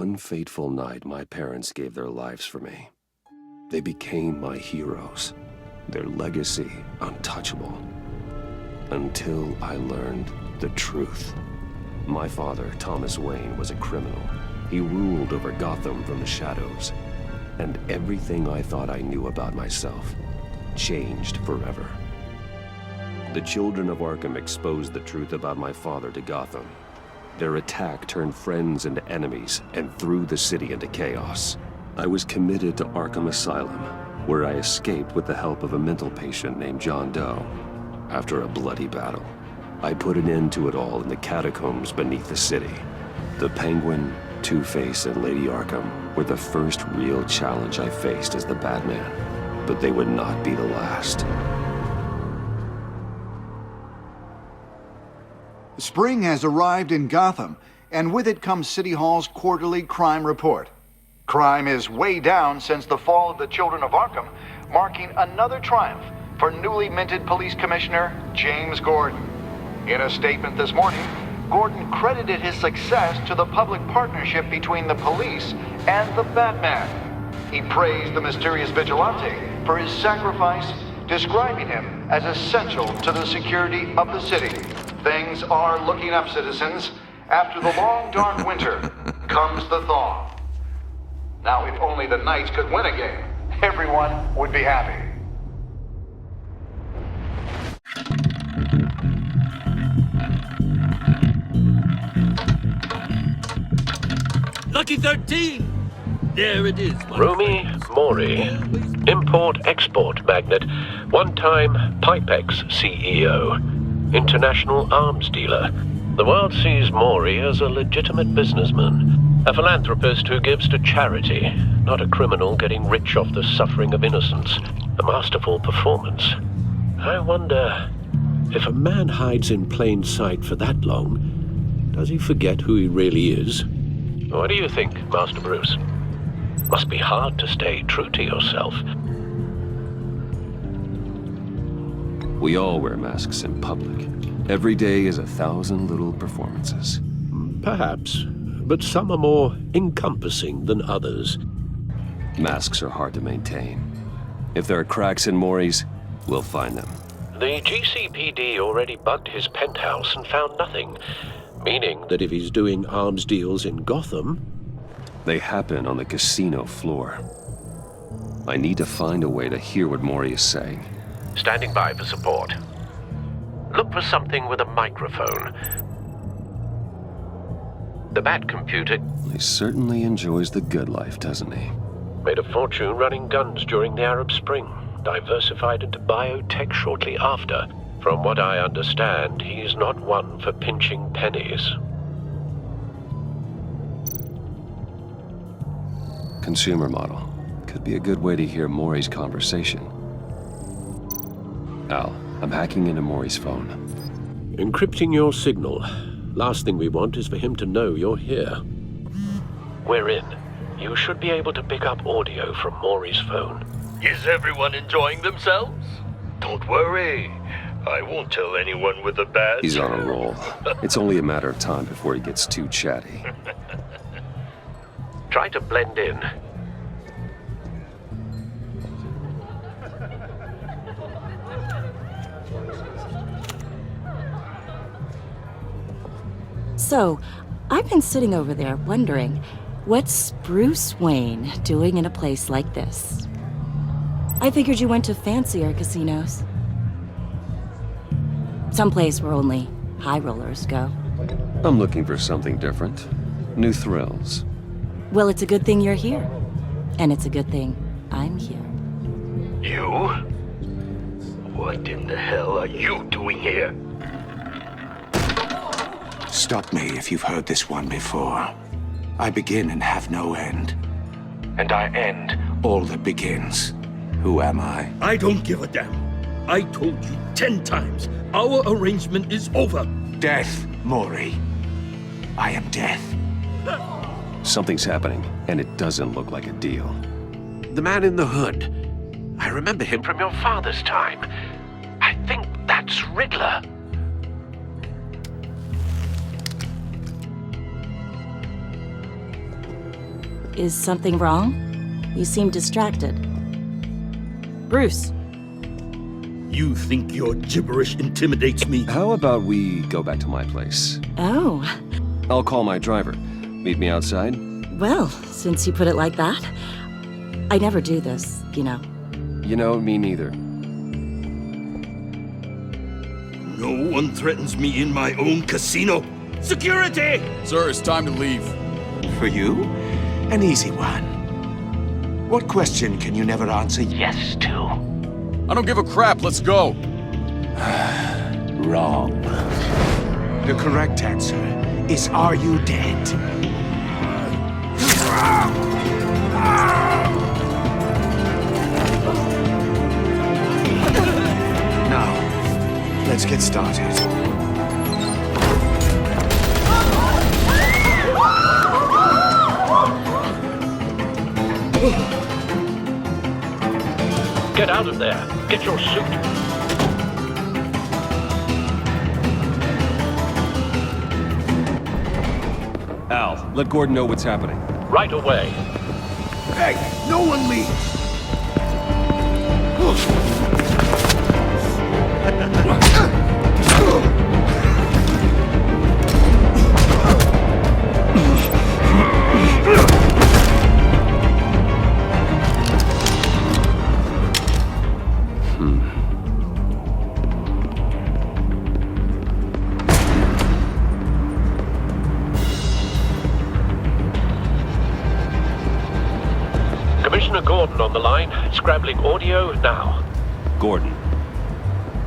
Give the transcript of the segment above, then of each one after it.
one fateful night, my parents gave their lives for me. They became my heroes, their legacy untouchable. Until I learned the truth. My father, Thomas Wayne, was a criminal. He ruled over Gotham from the shadows. And everything I thought I knew about myself changed forever. The children of Arkham exposed the truth about my father to Gotham. Their attack turned friends into enemies and threw the city into chaos. I was committed to Arkham Asylum, where I escaped with the help of a mental patient named John Doe. After a bloody battle, I put an end to it all in the catacombs beneath the city. The Penguin, Two-Face, and Lady Arkham were the first real challenge I faced as the Batman, but they would not be the last. Spring has arrived in Gotham, and with it comes City Hall's quarterly crime report. Crime is way down since the fall of the Children of Arkham, marking another triumph for newly minted Police Commissioner James Gordon. In a statement this morning, Gordon credited his success to the public partnership between the police and the Batman. He praised the mysterious vigilante for his sacrifice, describing him as essential to the security of the city. Things are looking up, citizens. After the long, dark winter comes the thaw. Now, if only the Knights could win a game, everyone would be happy. Lucky 13! There it is. Rumi Mori, import-export magnate, one-time Pipex CEO, international arms dealer. The world sees Mori as a legitimate businessman, a philanthropist who gives to charity, not a criminal getting rich off the suffering of innocence. A masterful performance. I wonder, if a man hides in plain sight for that long, does he forget who he really is? What do you think, Master Bruce? Must be hard to stay true to yourself. We all wear masks in public. Every day is 1,000 little performances. Perhaps, but some are more encompassing than others. Masks are hard to maintain. If there are cracks in Mori's, we'll find them. The GCPD already bugged his penthouse and found nothing, meaning that if he's doing arms deals in Gotham... They happen on the casino floor. I need to find a way to hear what Mori is saying. Standing by for support. Look for something with a microphone. The Bat computer... He certainly enjoys the good life, doesn't he? Made a fortune running guns during the Arab Spring. Diversified into biotech shortly after. From what I understand, he's not one for pinching pennies. Consumer model. Could be a good way to hear Mori's conversation. Al, I'm hacking into Mori's phone. Encrypting your signal. Last thing we want is for him to know you're here. We're in. You should be able to pick up audio from Mori's phone. Is everyone enjoying themselves? Don't worry. I won't tell anyone with a badge. He's on a roll. It's only a matter of time before he gets too chatty. Try to blend in. So, I've been sitting over there wondering, what's Bruce Wayne doing in a place like this? I figured you went to fancier casinos. Someplace where only high rollers go. I'm looking for something different. New thrills. Well, it's a good thing you're here. And it's a good thing I'm here. You? What in the hell are you doing here? Stop me if you've heard this one before. I begin and have no end. And I end all that begins. Who am I? I don't give a damn. I told you 10 times. Our arrangement is over. Death, Mori. I am death. Something's happening, and it doesn't look like a deal. The man in the hood. I remember him from your father's time. I think that's Riddler. Is something wrong? You seem distracted. Bruce. You think your gibberish intimidates me? How about we go back to my place? Oh, I'll call my driver. Meet me outside? well, since you put it like that. I never do this, you know. You know, me neither. No one threatens me in my own casino. Security! Sir, it's time to leave. For you, an easy one. What question can you never answer yes to? I don't give a crap, let's go. Wrong. The correct answer is, are you dead? Now, let's get started. Get out of there. Get your suit. Al, let Gordon know what's happening. Right away. Hey, no one leaves! Commissioner Gordon on the line, scrambling audio now. Gordon.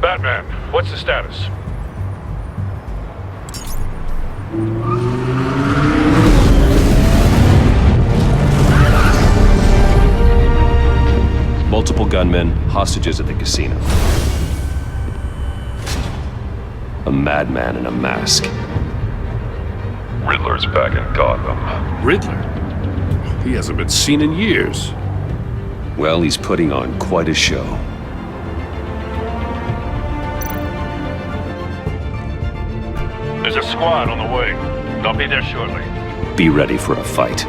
Batman, what's the status? Multiple gunmen, hostages at the casino. A madman in a mask. Riddler's back in Gotham. Riddler? He hasn't been seen in years. Well, he's putting on quite a show. There's a squad on the way. They'll be there shortly. Be ready for a fight.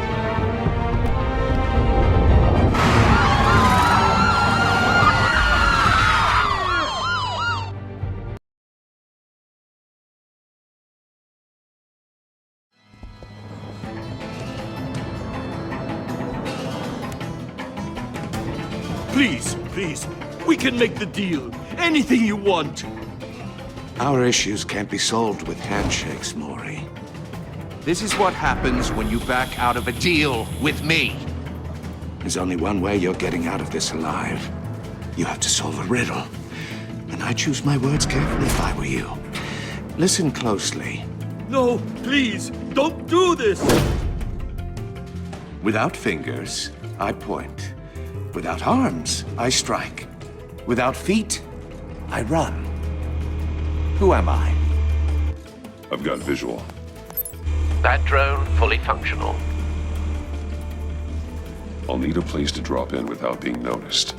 Please, we can make the deal. Anything you want. Our issues can't be solved with handshakes, Maury. This is what happens when you back out of a deal with me. There's only one way you're getting out of this alive. You have to solve a riddle. And I choose my words carefully if I were you. Listen closely. No, please, don't do this! Without fingers, I point. Without arms, I strike. Without feet, I run. Who am I? I've got visual. That drone fully functional. I'll need a place to drop in without being noticed.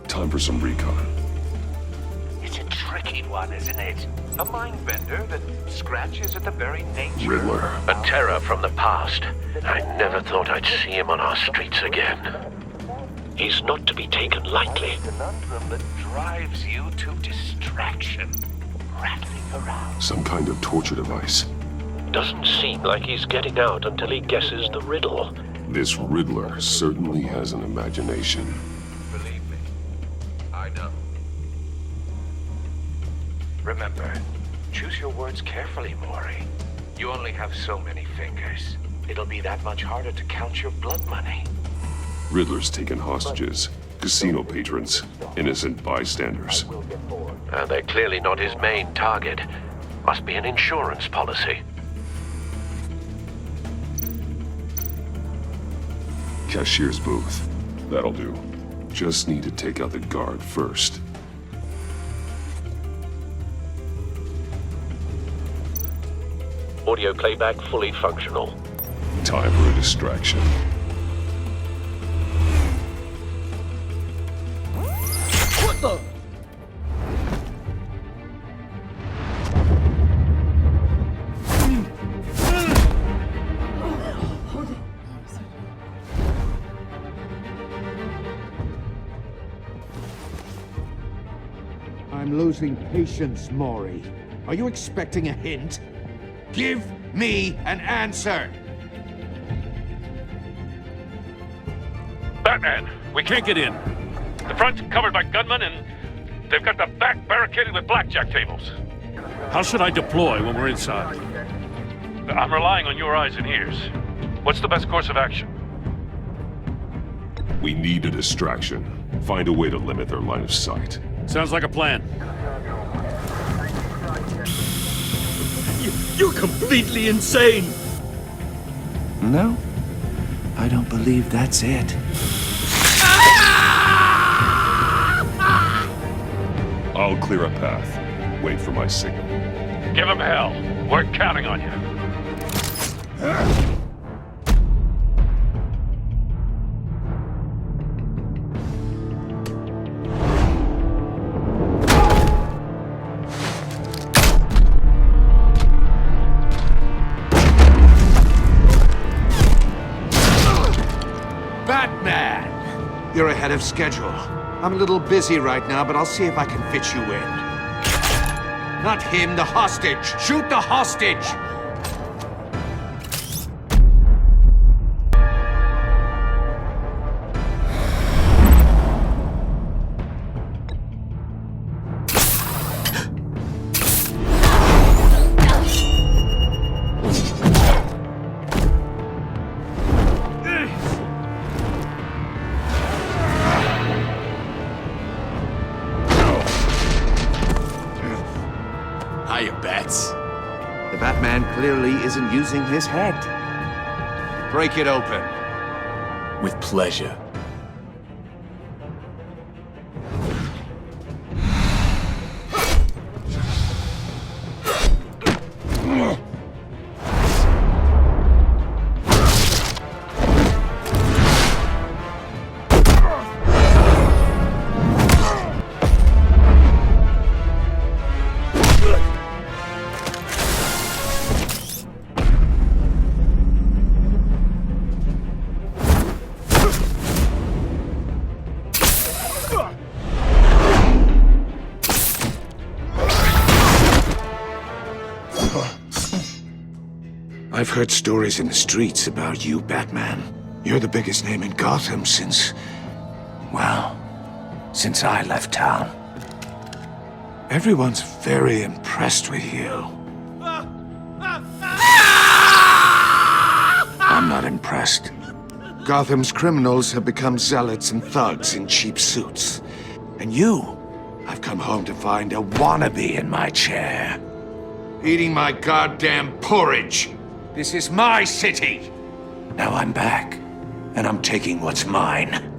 Time for some recon. It's a tricky one, isn't it? A mind bender that scratches at the very nature. Riddler. A terror from the past. I never thought I'd see him on our streets again. He's not to be taken lightly. The conundrum that drives you to distraction. Rattling around. Some kind of torture device. Doesn't seem like he's getting out until he guesses the riddle. This Riddler certainly has an imagination. Believe me, I know. Remember, choose your words carefully, Maury. You only have so many fingers. It'll be that much harder to count your blood money. Riddler's taken hostages, casino patrons, innocent bystanders. They're clearly not his main target. Must be an insurance policy. Cashier's booth. That'll do. Just need to take out the guard first. Audio playback fully functional. Time for a distraction. What the? I'm losing patience, Maury. Are you expecting a hint? Give me an answer! Batman, we can't get in. The front's covered by gunmen, and they've got the back barricaded with blackjack tables. How should I deploy when we're inside? I'm relying on your eyes and ears. What's the best course of action? We need a distraction. Find a way to limit their line of sight. Sounds like a plan. You're completely insane! No, I don't believe that's it. I'll clear a path. Wait for my signal. Give him hell. We're counting on you. Batman! You're ahead of schedule. I'm a little busy right now, but I'll see if I can fit you in. Not him, the hostage! Shoot the hostage! Hiya, Bats. The Batman clearly isn't using his head. Break it open. With pleasure. I've heard stories in the streets about you, Batman. You're the biggest name in Gotham since... well, since I left town. Everyone's very impressed with you. I'm not impressed. Gotham's criminals have become zealots and thugs in cheap suits. And you, I've come home to find a wannabe in my chair. Eating my goddamn porridge. This is my city! Now I'm back, and I'm taking what's mine.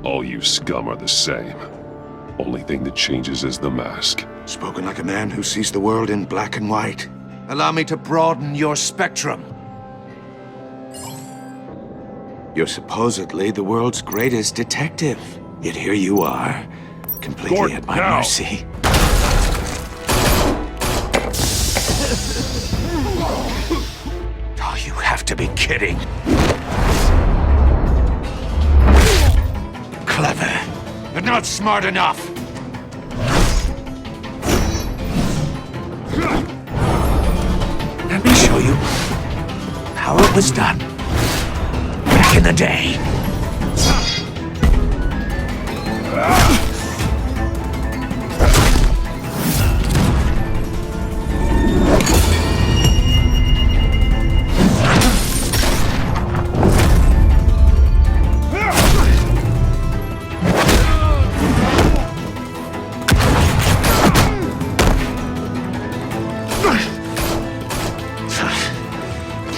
All you scum are the same. Only thing that changes is the mask. Spoken like a man who sees the world in black and white. Allow me to broaden your spectrum. You're supposedly the world's greatest detective. Yet here you are, completely Gordon, at my now. mercy. Oh, you have to be kidding. Clever, but not smart enough. Let me show you how it was done back in the day.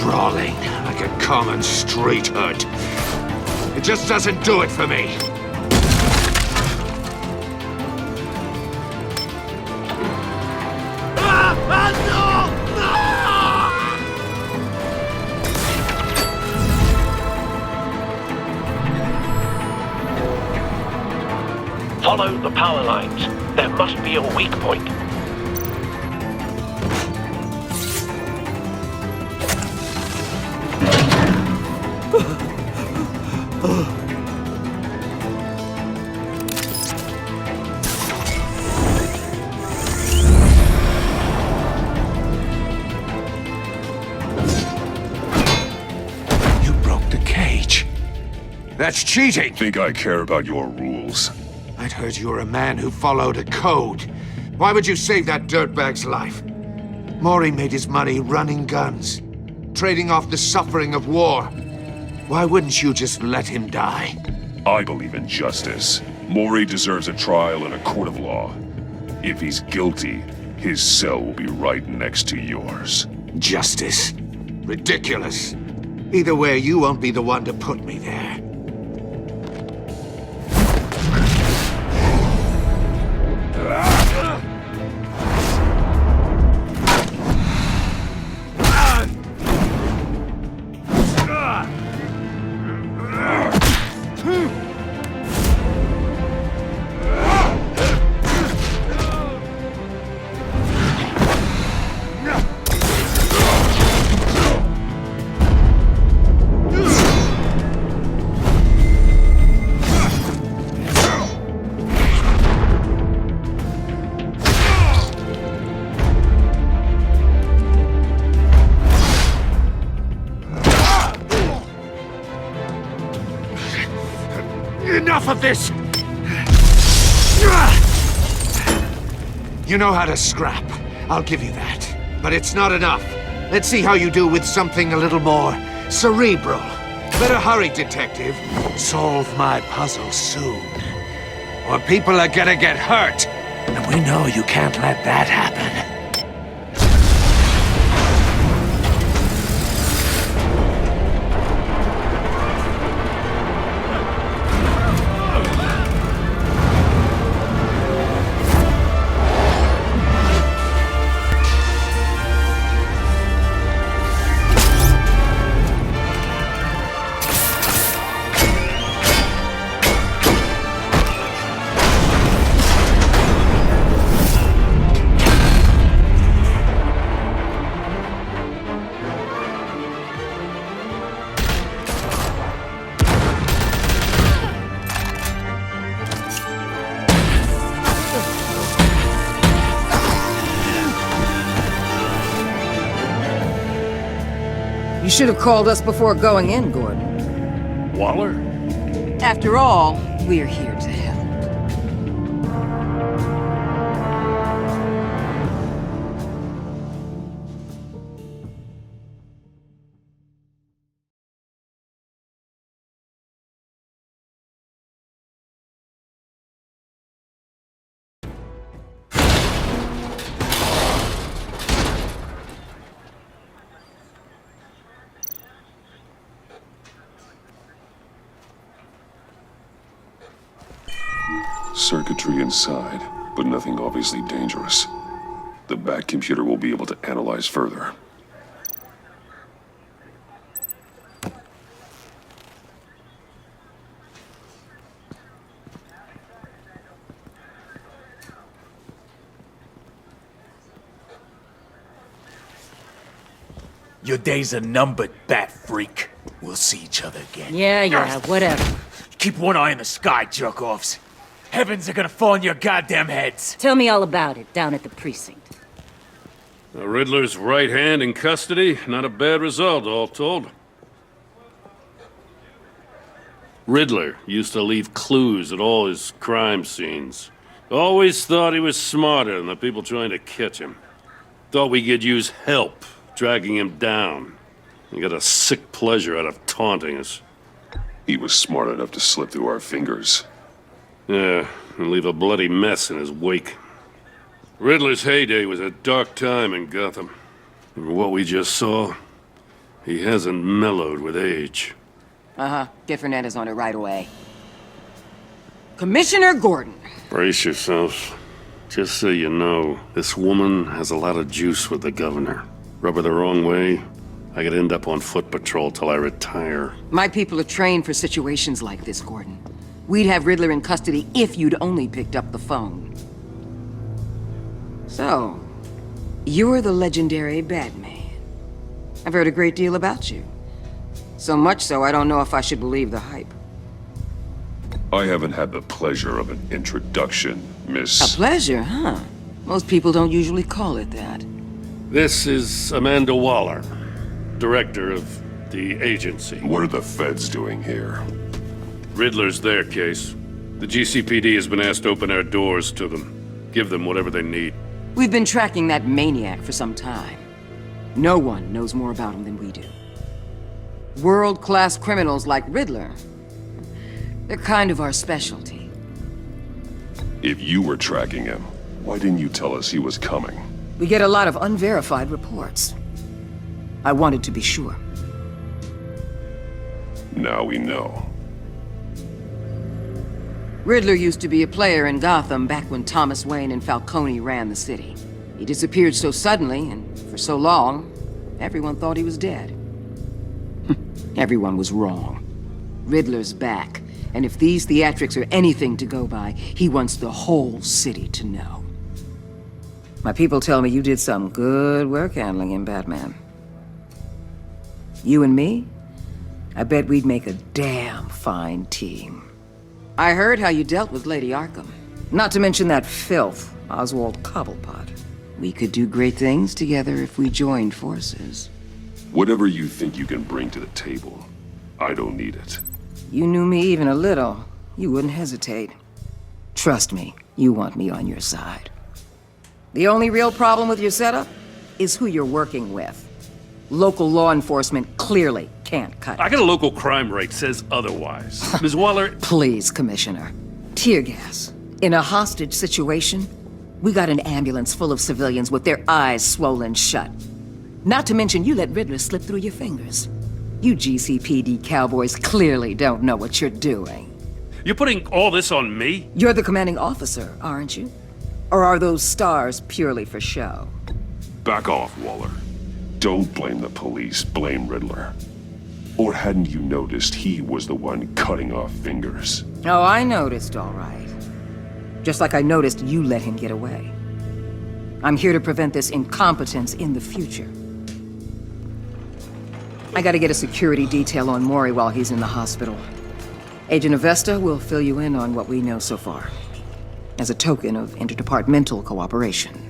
Brawling like a common street hood. It just doesn't do it for me. Follow the power lines. There must be a weak point. That's cheating! Think I care about your rules? I'd heard you were a man who followed a code. Why would you save that dirtbag's life? Maury made his money running guns, trading off the suffering of war. Why wouldn't you just let him die? I believe in justice. Maury deserves a trial in a court of law. If he's guilty, his cell will be right next to yours. Justice? Ridiculous. Either way, you won't be the one to put me there. Enough of this! You know how to scrap. I'll give you that. But it's not enough. Let's see how you do with something a little more cerebral. Better hurry, detective. Solve my puzzle soon. Or people are gonna get hurt. And we know you can't let that happen. You should have called us before going in, Gordon. Waller? After all, we're here to help. Circuitry inside, but nothing obviously dangerous. The back computer will be able to analyze further. Your days are numbered, bat freak. We'll see each other again. Yeah, whatever. Keep one eye in the sky, jerk-offs. Heavens are gonna fall on your goddamn heads. Tell me all about it down at the precinct. The Riddler's right hand in custody. Not a bad result, all told. Riddler used to leave clues at all his crime scenes. Always thought he was smarter than the people trying to catch him. Thought we could use help dragging him down. He got a sick pleasure out of taunting us. He was smart enough to slip through our fingers. Yeah, and leave a bloody mess in his wake. Riddler's heyday was a dark time in Gotham. And what we just saw, he hasn't mellowed with age. Uh-huh. Get Fernandez on it right away. Commissioner Gordon. Brace yourselves. Just so you know, this woman has a lot of juice with the governor. Rub her the wrong way, I could end up on foot patrol till I retire. My people are trained for situations like this, Gordon. We'd have Riddler in custody if you'd only picked up the phone. So, you're the legendary Batman. I've heard a great deal about you. So much so, I don't know if I should believe the hype. I haven't had the pleasure of an introduction, Miss... A pleasure, huh? Most people don't usually call it that. This is Amanda Waller, director of the agency. What are the feds doing here? Riddler's their case. The GCPD has been asked to open our doors to them. Give them whatever they need. We've been tracking that maniac for some time. No one knows more about him than we do. World-class criminals like Riddler. They're kind of our specialty. If you were tracking him, why didn't you tell us he was coming? We get a lot of unverified reports. I wanted to be sure. Now we know. Riddler used to be a player in Gotham back when Thomas Wayne and Falcone ran the city. He disappeared so suddenly and for so long, everyone thought he was dead. Everyone was wrong. Riddler's back, and if these theatrics are anything to go by, he wants the whole city to know. My people tell me you did some good work handling him, Batman. You and me? I bet we'd make a damn fine team. I heard how you dealt with Lady Arkham. Not to mention that filth, Oswald Cobblepot. We could do great things together if we joined forces. Whatever you think you can bring to the table, I don't need it. You knew me even a little, you wouldn't hesitate. Trust me, you want me on your side. The only real problem with your setup is who you're working with. Local law enforcement clearly can't cut it. I got a local crime rate says otherwise. Ms. Waller... Please, Commissioner. Tear gas. In a hostage situation, we got an ambulance full of civilians with their eyes swollen shut. Not to mention you let Riddler slip through your fingers. You GCPD cowboys clearly don't know what you're doing. You're putting all this on me? You're the commanding officer, aren't you? Or are those stars purely for show? Back off, Waller. Don't blame the police, blame Riddler. Or hadn't you noticed he was the one cutting off fingers? Oh, I noticed, all right. Just like I noticed you let him get away. I'm here to prevent this incompetence in the future. I gotta get a security detail on Maury while he's in the hospital. Agent Avesta will fill you in on what we know so far, as a token of interdepartmental cooperation.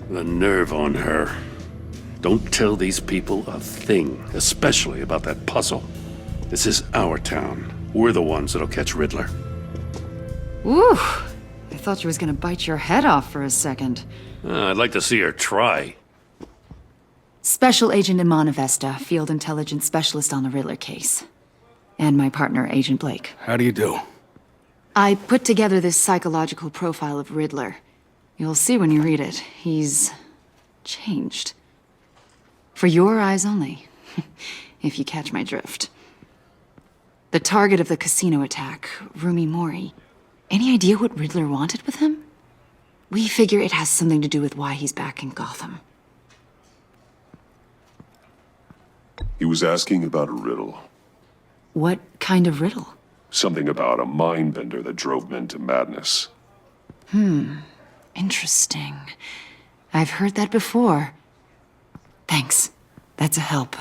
The nerve on her. Don't tell these people a thing, especially about that puzzle. This is our town. We're the ones that'll catch Riddler. Ooh, I thought you was gonna bite your head off for a second. I'd like to see her try. Special Agent Iman Avesta, Field Intelligence Specialist on the Riddler case. And my partner, Agent Blake. How do you do? I put together this psychological profile of Riddler. You'll see when you read it. He's changed. For your eyes only, if you catch my drift. The target of the casino attack, Rumi Mori. Any idea what Riddler wanted with him? We figure it has something to do with why he's back in Gotham. He was asking about a riddle. What kind of riddle? Something about a mind bender that drove men to madness. Interesting. I've heard that before. Thanks. That's a help.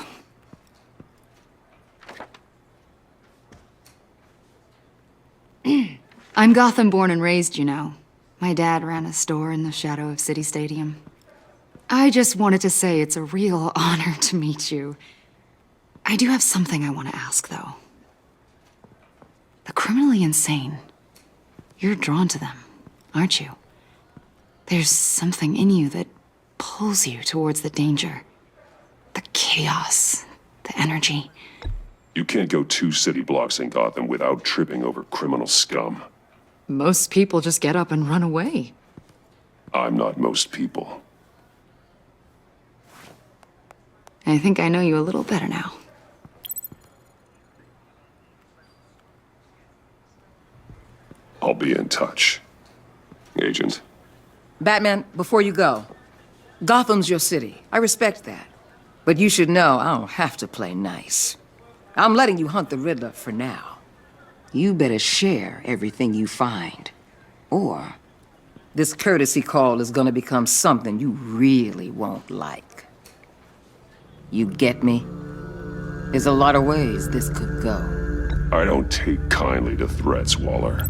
I'm Gotham born and raised, you know. My dad ran a store in the shadow of City Stadium. I just wanted to say it's a real honor to meet you. I do have something I want to ask, though. The criminally insane. You're drawn to them, aren't you? There's something in you that pulls you towards the danger. The chaos, the energy. You can't go 2 city blocks in Gotham without tripping over criminal scum. Most people just get up and run away. I'm not most people. I think I know you a little better now. I'll be in touch. Agent. Batman, before you go, Gotham's your city. I respect that. But you should know I don't have to play nice. I'm letting you hunt the Riddler for now. You better share everything you find. Or this courtesy call is gonna become something you really won't like. You get me? There's a lot of ways this could go. I don't take kindly to threats, Waller.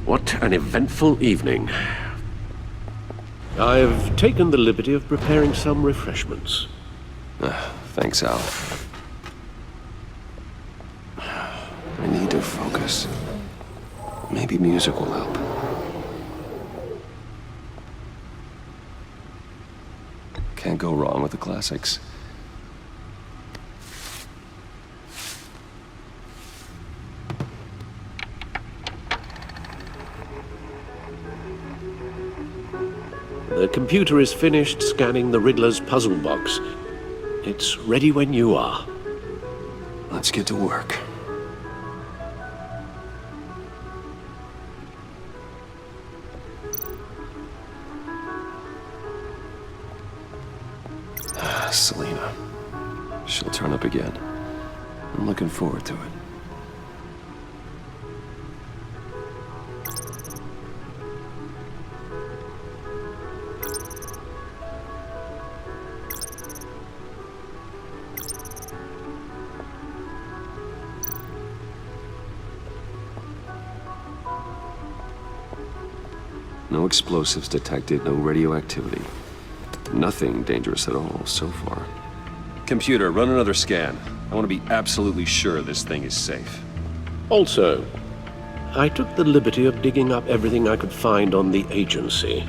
What an eventful evening. I've taken the liberty of preparing some refreshments. Thanks, Al. I need to focus. Maybe music will help. Can't go wrong with the classics. The computer is finished scanning the Riddler's puzzle box. It's ready when you are. Let's get to work. Selena. She'll turn up again. I'm looking forward to it. No explosives detected, no radioactivity. Nothing dangerous at all so far. Computer, run another scan. I want to be absolutely sure this thing is safe. Also, I took the liberty of digging up everything I could find on the agency.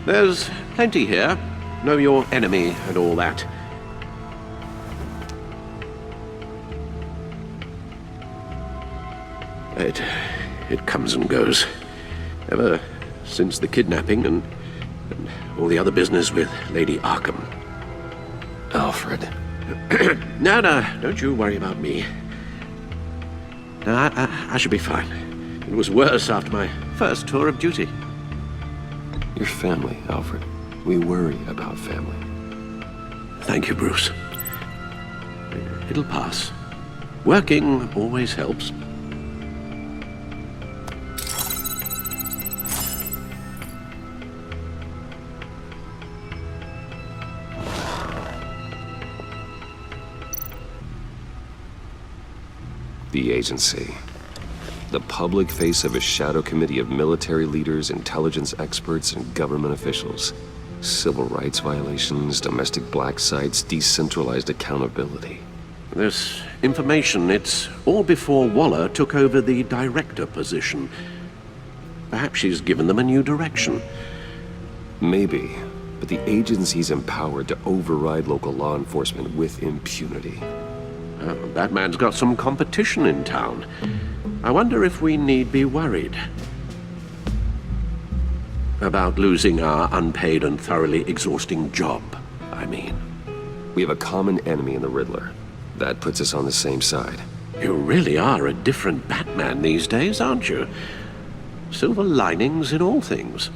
There's plenty here. Know your enemy and all that. It comes and goes. Ever since the kidnapping and all the other business with Lady Arkham. Alfred. No, don't you worry about me. No, I should be fine. It was worse after my first tour of duty. Your family, Alfred. We worry about family. Thank you, Bruce. It'll pass. Working always helps. The agency. The public face of a shadow committee of military leaders, intelligence experts, and government officials. Civil rights violations, domestic black sites, decentralized accountability. This information, it's all before Waller took over the director position. Perhaps she's given them a new direction. Maybe, but the agency's empowered to override local law enforcement with impunity. Batman's got some competition in town. I wonder if we need be worried about losing our unpaid and thoroughly exhausting job, I mean. We have a common enemy in the Riddler. That puts us on the same side. You really are a different Batman these days, aren't you? Silver linings in all things.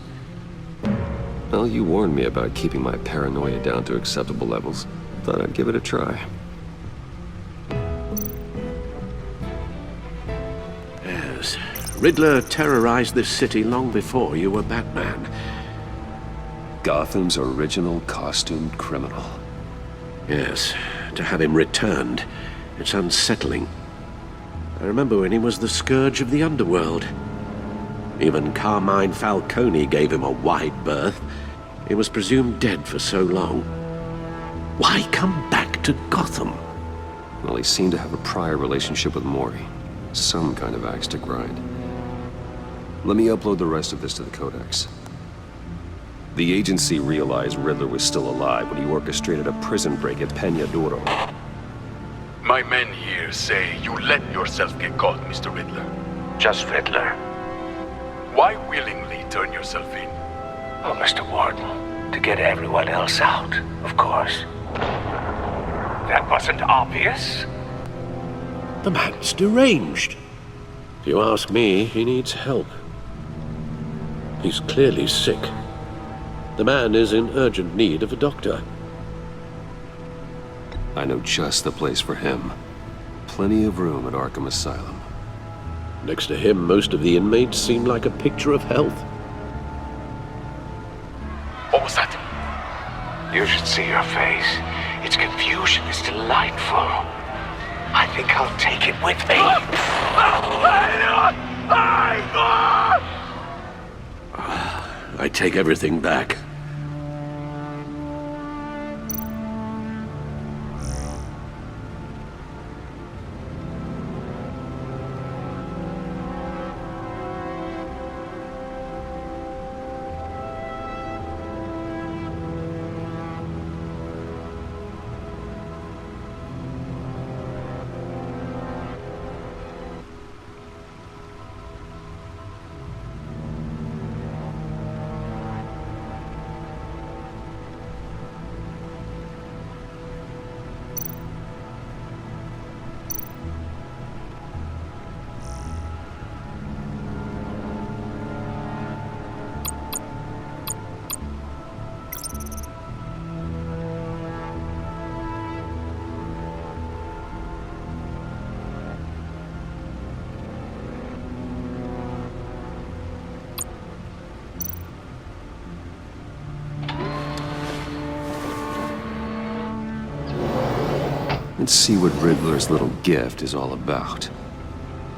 Well, you warned me about keeping my paranoia down to acceptable levels. Thought I'd give it a try. Yes, Riddler terrorized this city long before you were Batman. Gotham's original costumed criminal. Yes, to have him returned, it's unsettling. I remember when he was the scourge of the underworld. Even Carmine Falcone gave him a wide berth. He was presumed dead for so long. Why come back to Gotham? Well, he seemed to have a prior relationship with Mori. Some kind of axe to grind. Let me upload the rest of this to the Codex. The agency realized Riddler was still alive when he orchestrated a prison break at Peña Duro. My men here say you let yourself get caught, Mr. Riddler. Just Riddler. Why willingly turn yourself in? Oh, Mr. Warden, to get everyone else out, of course. That wasn't obvious? The man's deranged. If you ask me, he needs help. He's clearly sick. The man is in urgent need of a doctor. I know just the place for him. Plenty of room at Arkham Asylum. Next to him, most of the inmates seem like a picture of health. What was that? You should see your face. Its confusion is delightful. I think I'll take it with me. I take everything back. Let's see what Riddler's little gift is all about.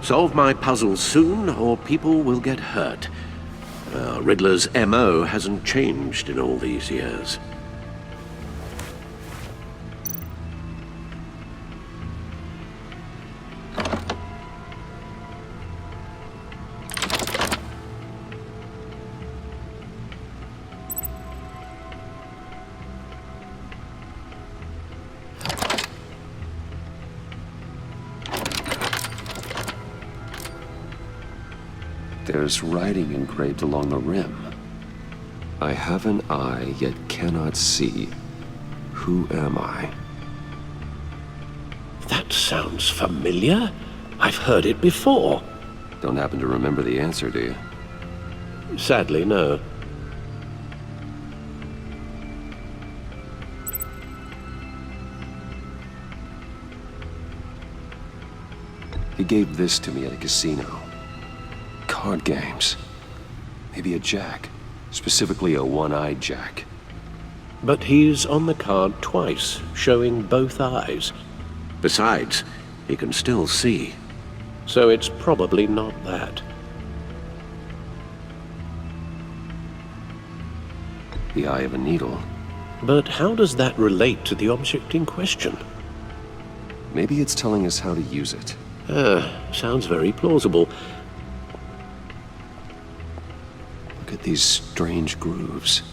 Solve my puzzles soon, or people will get hurt. Riddler's MO hasn't changed in all these years. There's writing engraved along the rim. I have an eye, yet cannot see. Who am I? That sounds familiar. I've heard it before. Don't happen to remember the answer, do you? Sadly, no. He gave this to me at a casino. Card games. Maybe a jack. Specifically a one-eyed jack. But he's on the card twice, showing both eyes. Besides, he can still see. So it's probably not that. The eye of a needle. But how does that relate to the object in question? Maybe it's telling us how to use it. Sounds very plausible. Look at these strange grooves.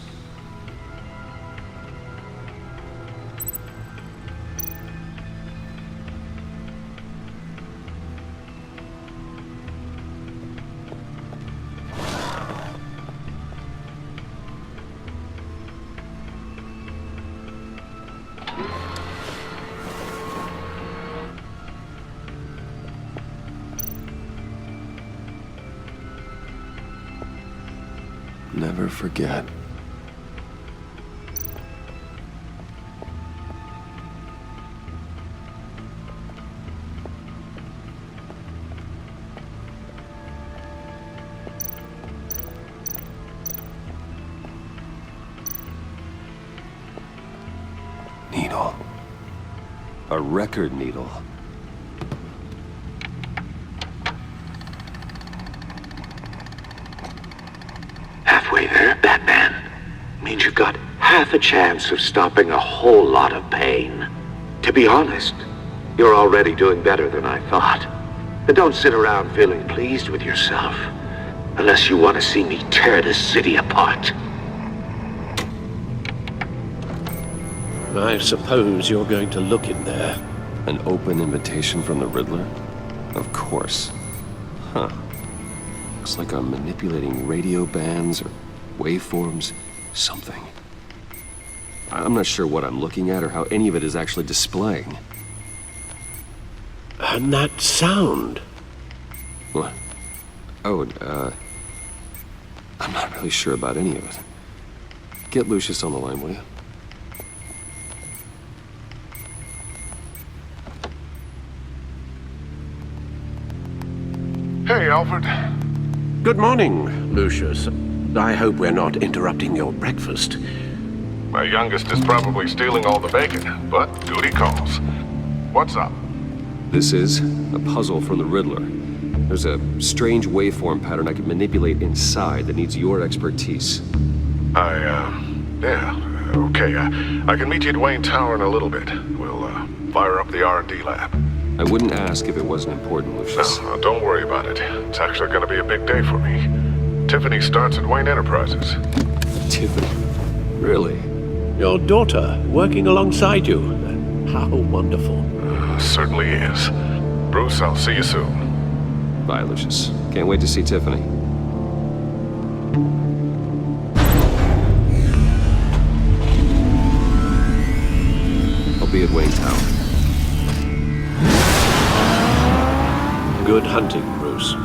Never forget. Needle. A record needle. Halfway there, Batman. Means you've got half a chance of stopping a whole lot of pain. To be honest, you're already doing better than I thought. And don't sit around feeling pleased with yourself, unless you want to see me tear this city apart. I suppose you're going to look in there. An open invitation from the Riddler? Of course. Huh. Looks like I'm manipulating radio bands or waveforms, something. I'm not sure what I'm looking at or how any of it is actually displaying. And that sound? What? Oh, I'm not really sure about any of it. Get Lucius on the line, will you? Hey, Alfred. Good morning, Lucius. I hope we're not interrupting your breakfast. My youngest is probably stealing all the bacon, but duty calls. What's up? This is a puzzle from the Riddler. There's a strange waveform pattern I can manipulate inside that needs your expertise. Yeah, okay. I can meet you at Wayne Tower in a little bit. We'll, fire up the R&D lab. I wouldn't ask if it wasn't important, Lucius. No, don't worry about it. It's actually gonna be a big day for me. Tiffany starts at Wayne Enterprises. Tiffany? Really? Your daughter working alongside you. How wonderful. Certainly is. Bruce, I'll see you soon. Bye, Lucius. Can't wait to see Tiffany. I'll be at Wayne Tower. Good hunting, Bruce.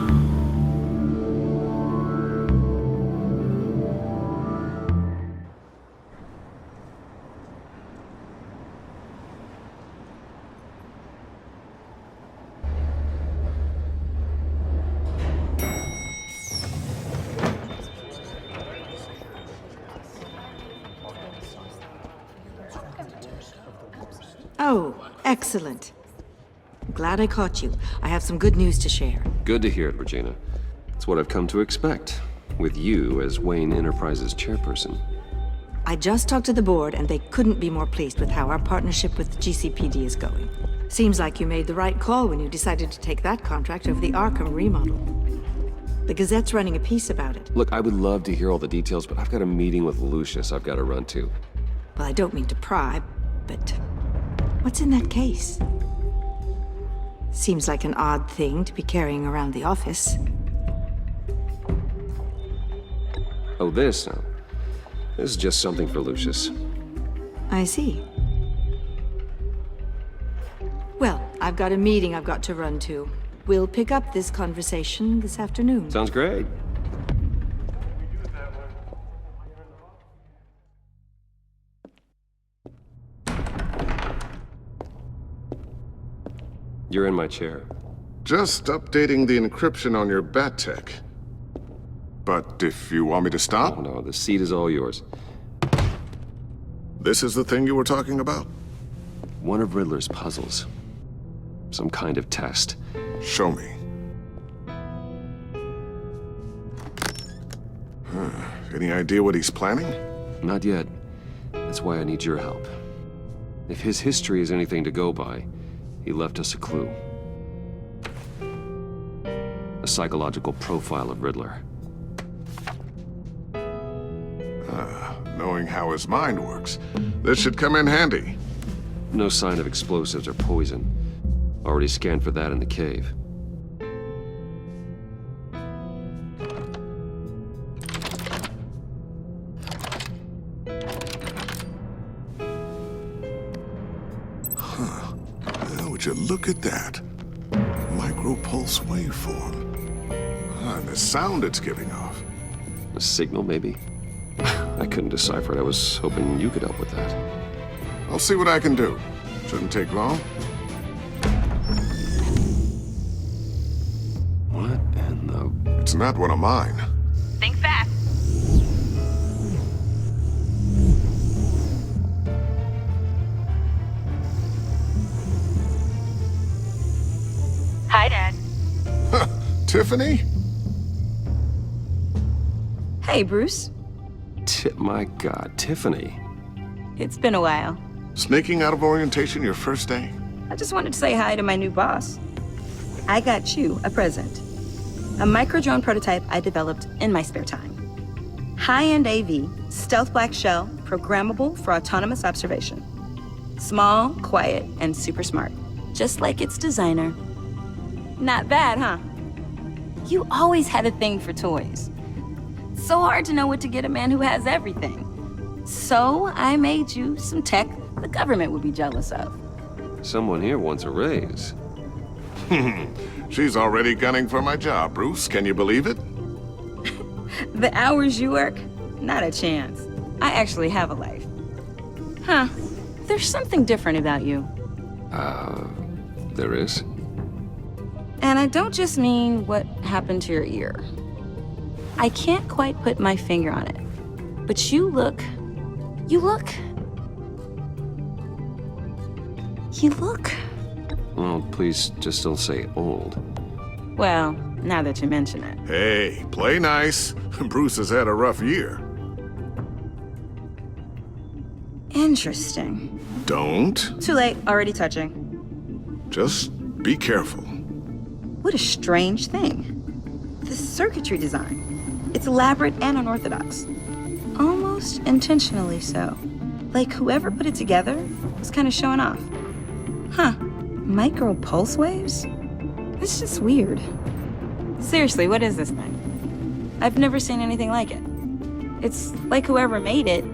Oh, excellent. I'm glad I caught you. I have some good news to share. Good to hear it, Regina. It's what I've come to expect, with you as Wayne Enterprises chairperson. I just talked to the board, and they couldn't be more pleased with how our partnership with GCPD is going. Seems like you made the right call when you decided to take that contract over the Arkham remodel. The Gazette's running a piece about it. Look, I would love to hear all the details, but I've got a meeting with Lucius I've got to run to. Well, I don't mean to pry, but what's in that case? Seems like an odd thing to be carrying around the office. Oh, this? No. This is just something for Lucius. I see. Well, I've got a meeting I've got to run to. We'll pick up this conversation this afternoon. Sounds great. You're in my chair. Just updating the encryption on your bat tech. But if you want me to stop? Oh, no, the seat is all yours. This is the thing you were talking about? One of Riddler's puzzles. Some kind of test. Show me. Any idea what he's planning? Not yet. That's why I need your help. If his history is anything to go by, he left us a clue. A psychological profile of Riddler. Knowing how his mind works, this should come in handy. No sign of explosives or poison. Already scanned for that in the cave. Would you look at that? Micropulse waveform. And the sound it's giving off. A signal, maybe? I couldn't decipher it. I was hoping you could help with that. I'll see what I can do. Shouldn't take long. What in the... It's not one of mine. Think fast. Hi, Dad. Tiffany? Hey, Bruce. My God, Tiffany. It's been a while. Sneaking out of orientation your first day? I just wanted to say hi to my new boss. I got you a present. A micro-drone prototype I developed in my spare time. High-end AV, stealth black shell, programmable for autonomous observation. Small, quiet, and super smart. Just like its designer. Not bad, huh? You always had a thing for toys. So hard to know what to get a man who has everything. So I made you some tech the government would be jealous of. Someone here wants a raise. She's already gunning for my job, Bruce. Can you believe it? The hours you work? Not a chance. I actually have a life. Huh. There's something different about you. There is? And I don't just mean what happened to your ear. I can't quite put my finger on it. But you look... Well, please just don't say old. Well, now that you mention it. Hey, play nice. Bruce has had a rough year. Interesting. Don't. Too late, already touching. Just be careful. What a strange thing. The circuitry design. It's elaborate and unorthodox. Almost intentionally so. Like whoever put it together was kind of showing off. Huh. Micro pulse waves? It's just weird. Seriously, what is this thing? I've never seen anything like it. It's like whoever made it.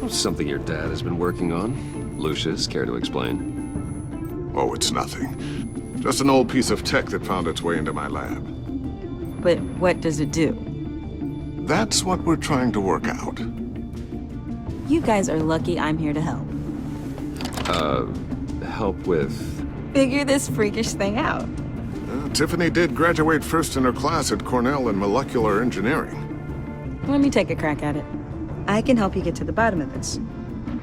Something your dad has been working on. Lucius, care to explain? Oh, it's nothing. Just an old piece of tech that found its way into my lab. But what does it do? That's what we're trying to work out. You guys are lucky I'm here to help. Help with... Figure this freakish thing out. Tiffany did graduate first in her class at Cornell in molecular engineering. Let me take a crack at it. I can help you get to the bottom of this.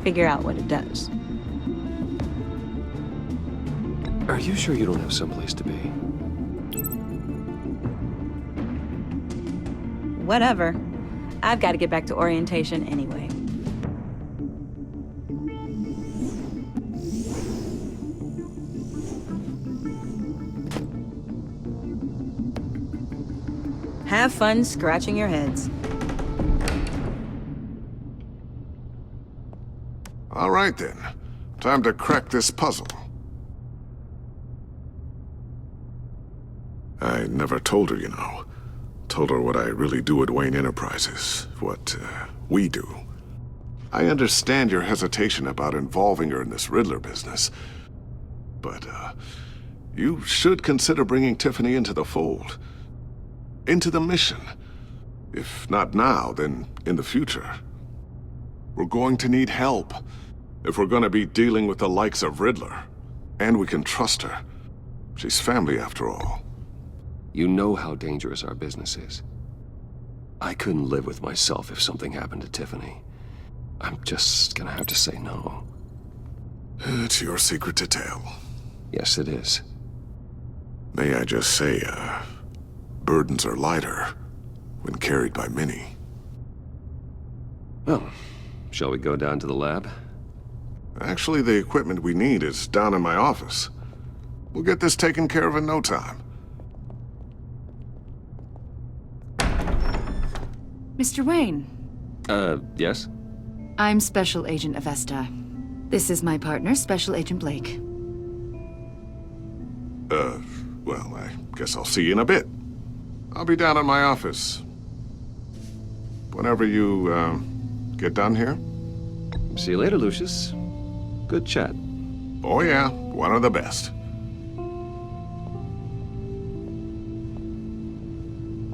Figure out what it does. Are you sure you don't have someplace to be? Whatever. I've got to get back to orientation anyway. Have fun scratching your heads. All right then. Time to crack this puzzle. I never told her, you know. Told her what I really do at Wayne Enterprises. What, we do. I understand your hesitation about involving her in this Riddler business. But, you should consider bringing Tiffany into the fold. Into the mission. If not now, then in the future. We're going to need help. If we're gonna be dealing with the likes of Riddler. And we can trust her. She's family after all. You know how dangerous our business is. I couldn't live with myself if something happened to Tiffany. I'm just gonna have to say no. It's your secret to tell. Yes, it is. May I just say, burdens are lighter when carried by many. Well, shall we go down to the lab? Actually, the equipment we need is down in my office. We'll get this taken care of in no time. Mr. Wayne. Yes? I'm Special Agent Avesta. This is my partner, Special Agent Blake. Well, I guess I'll see you in a bit. I'll be down in my office. Whenever you, get done here. See you later, Lucius. Good chat. Oh yeah, one of the best.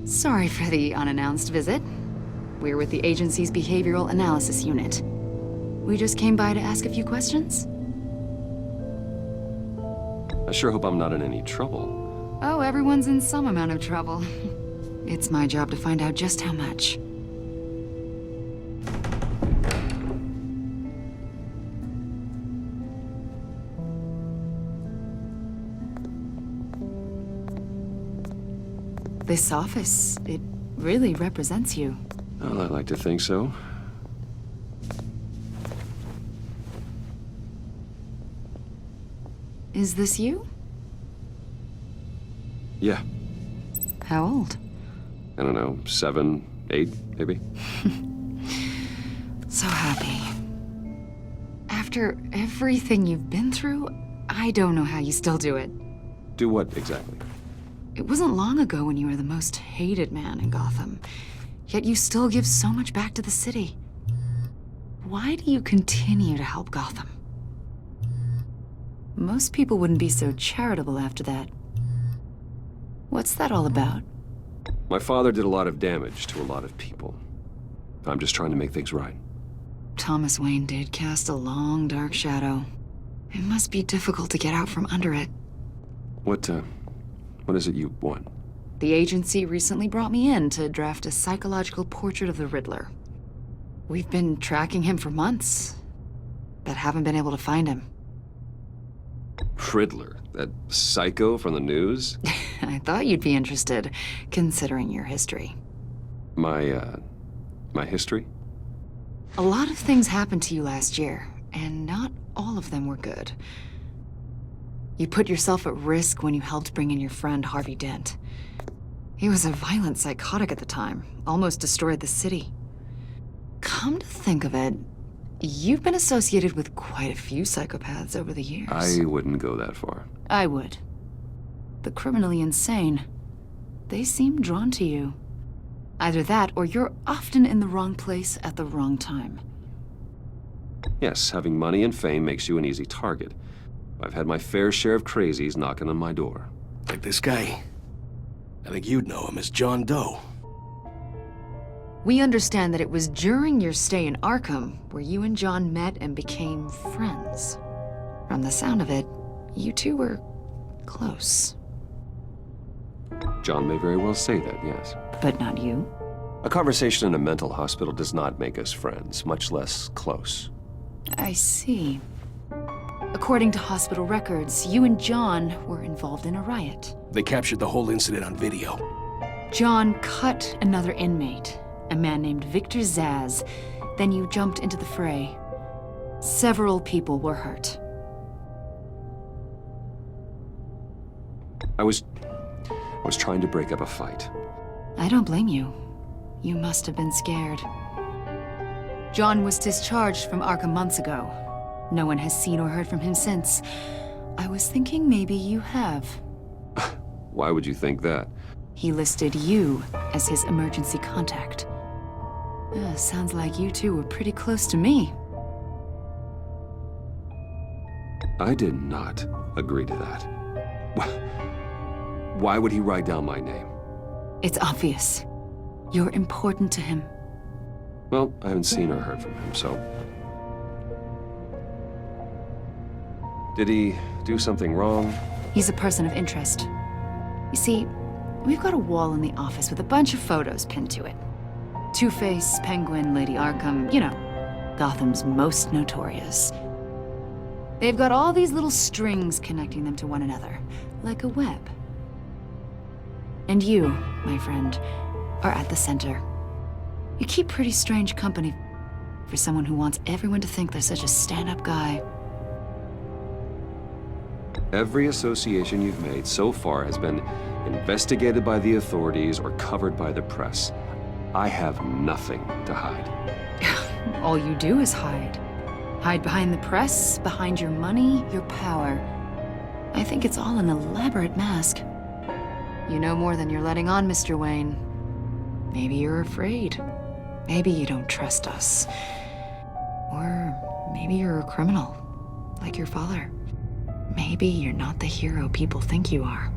Sorry for the unannounced visit. We're with the agency's behavioral analysis unit. We just came by to ask a few questions. I sure hope I'm not in any trouble. Oh, everyone's in some amount of trouble. It's my job to find out just how much. This office, it really represents you. Well, I like to think so. Is this you? Yeah. How old? I don't know, 7, 8, maybe? So happy. After everything you've been through, I don't know how you still do it. Do what, exactly? It wasn't long ago when you were the most hated man in Gotham. Yet you still give so much back to the city. Why do you continue to help Gotham? Most people wouldn't be so charitable after that. What's that all about? My father did a lot of damage to a lot of people. I'm just trying to make things right. Thomas Wayne did cast a long, dark shadow. It must be difficult to get out from under it. What is it you want? The agency recently brought me in to draft a psychological portrait of the Riddler. We've been tracking him for months, but haven't been able to find him. Riddler? That psycho from the news? I I thought you'd be interested, considering your history. My history? A lot of things happened to you last year, and not all of them were good. You put yourself at risk when you helped bring in your friend Harvey Dent. He was a violent psychotic at the time, almost destroyed the city. Come to think of it, you've been associated with quite a few psychopaths over the years. I wouldn't go that far. I would. The criminally insane. They seem drawn to you. Either that, or you're often in the wrong place at the wrong time. Yes, having money and fame makes you an easy target. I've had my fair share of crazies knocking on my door. Like this guy. I think you'd know him as John Doe. We understand that it was during your stay in Arkham where you and John met and became friends. From the sound of it, you two were close. John may very well say that, yes. But not you? A conversation in a mental hospital does not make us friends, much less close. I see. According to hospital records, you and John were involved in a riot. They captured the whole incident on video. John cut another inmate, a man named Victor Zaz. Then you jumped into the fray. Several people were hurt. I was trying to break up a fight. I don't blame you. You must have been scared. John was discharged from Arkham months ago. No one has seen or heard from him since. I was thinking maybe you have. Why would you think that? He listed you as his emergency contact. Sounds like you two were pretty close to me. I did not agree to that. Why would he write down my name? It's obvious. You're important to him. Well, I haven't seen or heard from him, so... Did he do something wrong? He's a person of interest. You see, we've got a wall in the office with a bunch of photos pinned to it. Two-Face, Penguin, Lady Arkham, you know, Gotham's most notorious. They've got all these little strings connecting them to one another, like a web. And you, my friend, are at the center. You keep pretty strange company for someone who wants everyone to think they're such a stand-up guy. Every association you've made so far has been investigated by the authorities or covered by the press. I have nothing to hide. All you do is hide. Hide behind the press, behind your money, your power. I think it's all an elaborate mask. You know more than you're letting on, Mr. Wayne. Maybe you're afraid. Maybe you don't trust us. Or maybe you're a criminal, like your father. Maybe you're not the hero people think you are.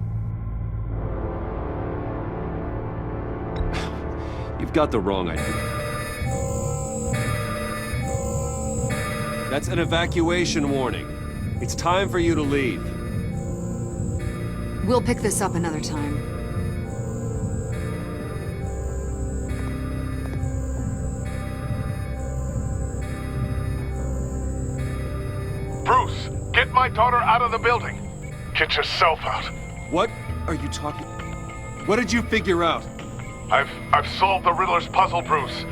You've got the wrong idea. That's an evacuation warning. It's time for you to leave. We'll pick this up another time. Bruce, get my daughter out of the building. Get yourself out. What are you talking? What did you figure out? I've solved the Riddler's puzzle, Bruce.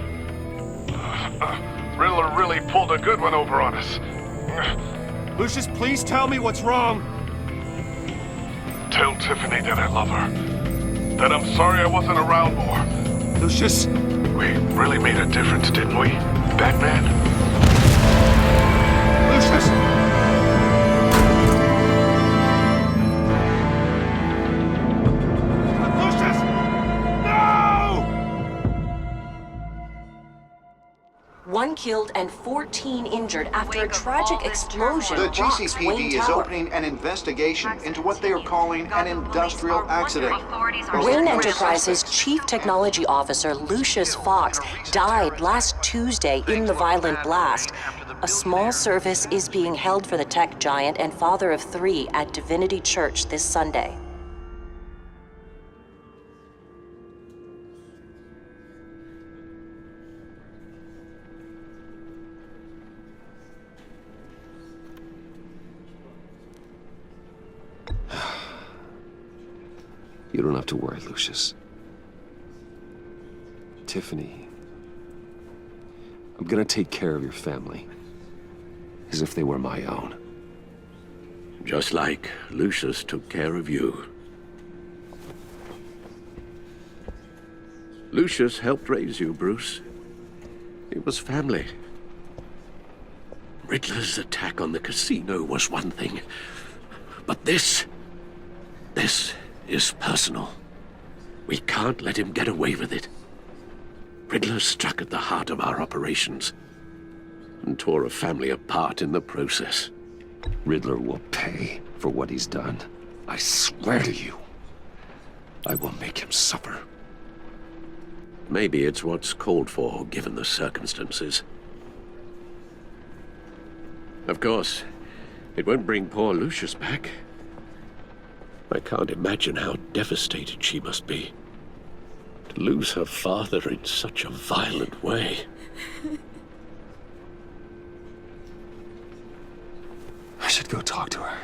Riddler really pulled a good one over on us. Lucius, please tell me what's wrong. Tell Tiffany that I love her. That I'm sorry I wasn't around more. Lucius! We really made a difference, didn't we, Batman? Lucius! One killed and 14 injured after a tragic explosion The rocks GCPD Wayne is Tower. opening an investigation into what they are calling an industrial accident. Wayne Enterprises' Chief Technology Officer Lucius Fox died last Tuesday in the violent blast. A small service is being held for the tech giant and father of 3 at Divinity Church this Sunday. You don't have to worry, Lucius. Tiffany, I'm gonna take care of your family. As if they were my own. Just like Lucius took care of you. Lucius helped raise you, Bruce. It was family. Riddler's attack on the casino was one thing. But this is personal. We can't let him get away with it. Riddler struck at the heart of our operations and tore a family apart in the process. Riddler will pay for what he's done. I swear to you, I will make him suffer. Maybe it's what's called for, given the circumstances. Of course, it won't bring poor Lucius back. I can't imagine how devastated she must be. To lose her father in such a violent way. I should go talk to her.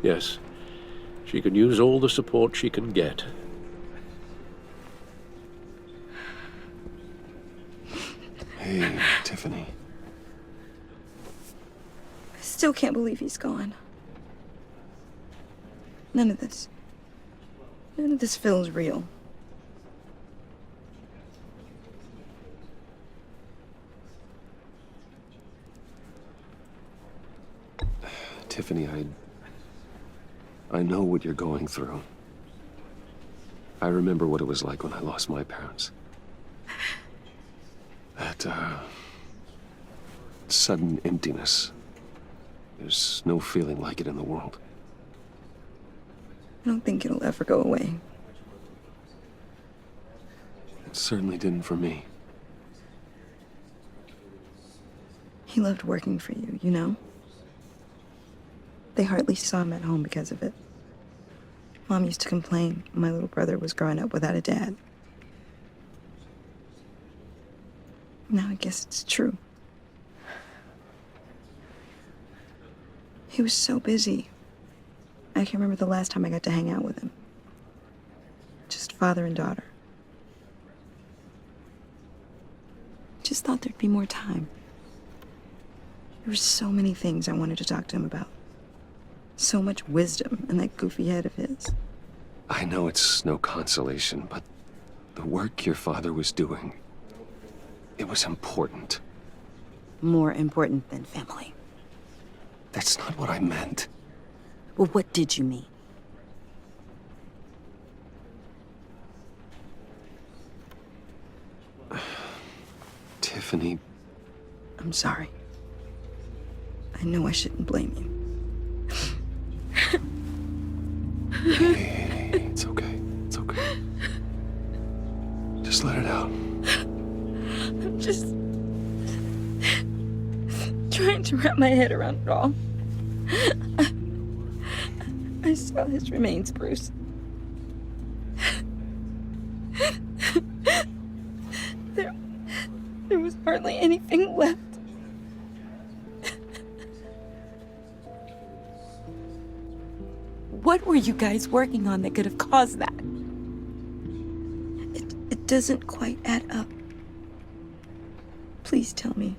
Yes, she can use all the support she can get. Hey, Tiffany. I still can't believe he's gone. None of this feels real. Tiffany, I know what you're going through. I remember what it was like when I lost my parents. That, sudden emptiness. There's no feeling like it in the world. I don't think it'll ever go away. It certainly didn't for me. He loved working for you, you know? They hardly saw him at home because of it. Mom used to complain my little brother was growing up without a dad. Now I guess it's true. He was so busy. I can't remember the last time I got to hang out with him. Just father and daughter. Just thought there'd be more time. There were so many things I wanted to talk to him about. So much wisdom in that goofy head of his. I know it's no consolation, but the work your father was doing, it was important. More important than family. That's not what I meant. Well, what did you mean? Tiffany. I'm sorry. I know I shouldn't blame you. Hey, it's okay. It's okay. Just let it out. I'm just trying to wrap my head around it all. I saw his remains, Bruce. There was hardly anything left. What were you guys working on that could have caused that? It doesn't quite add up. Please tell me.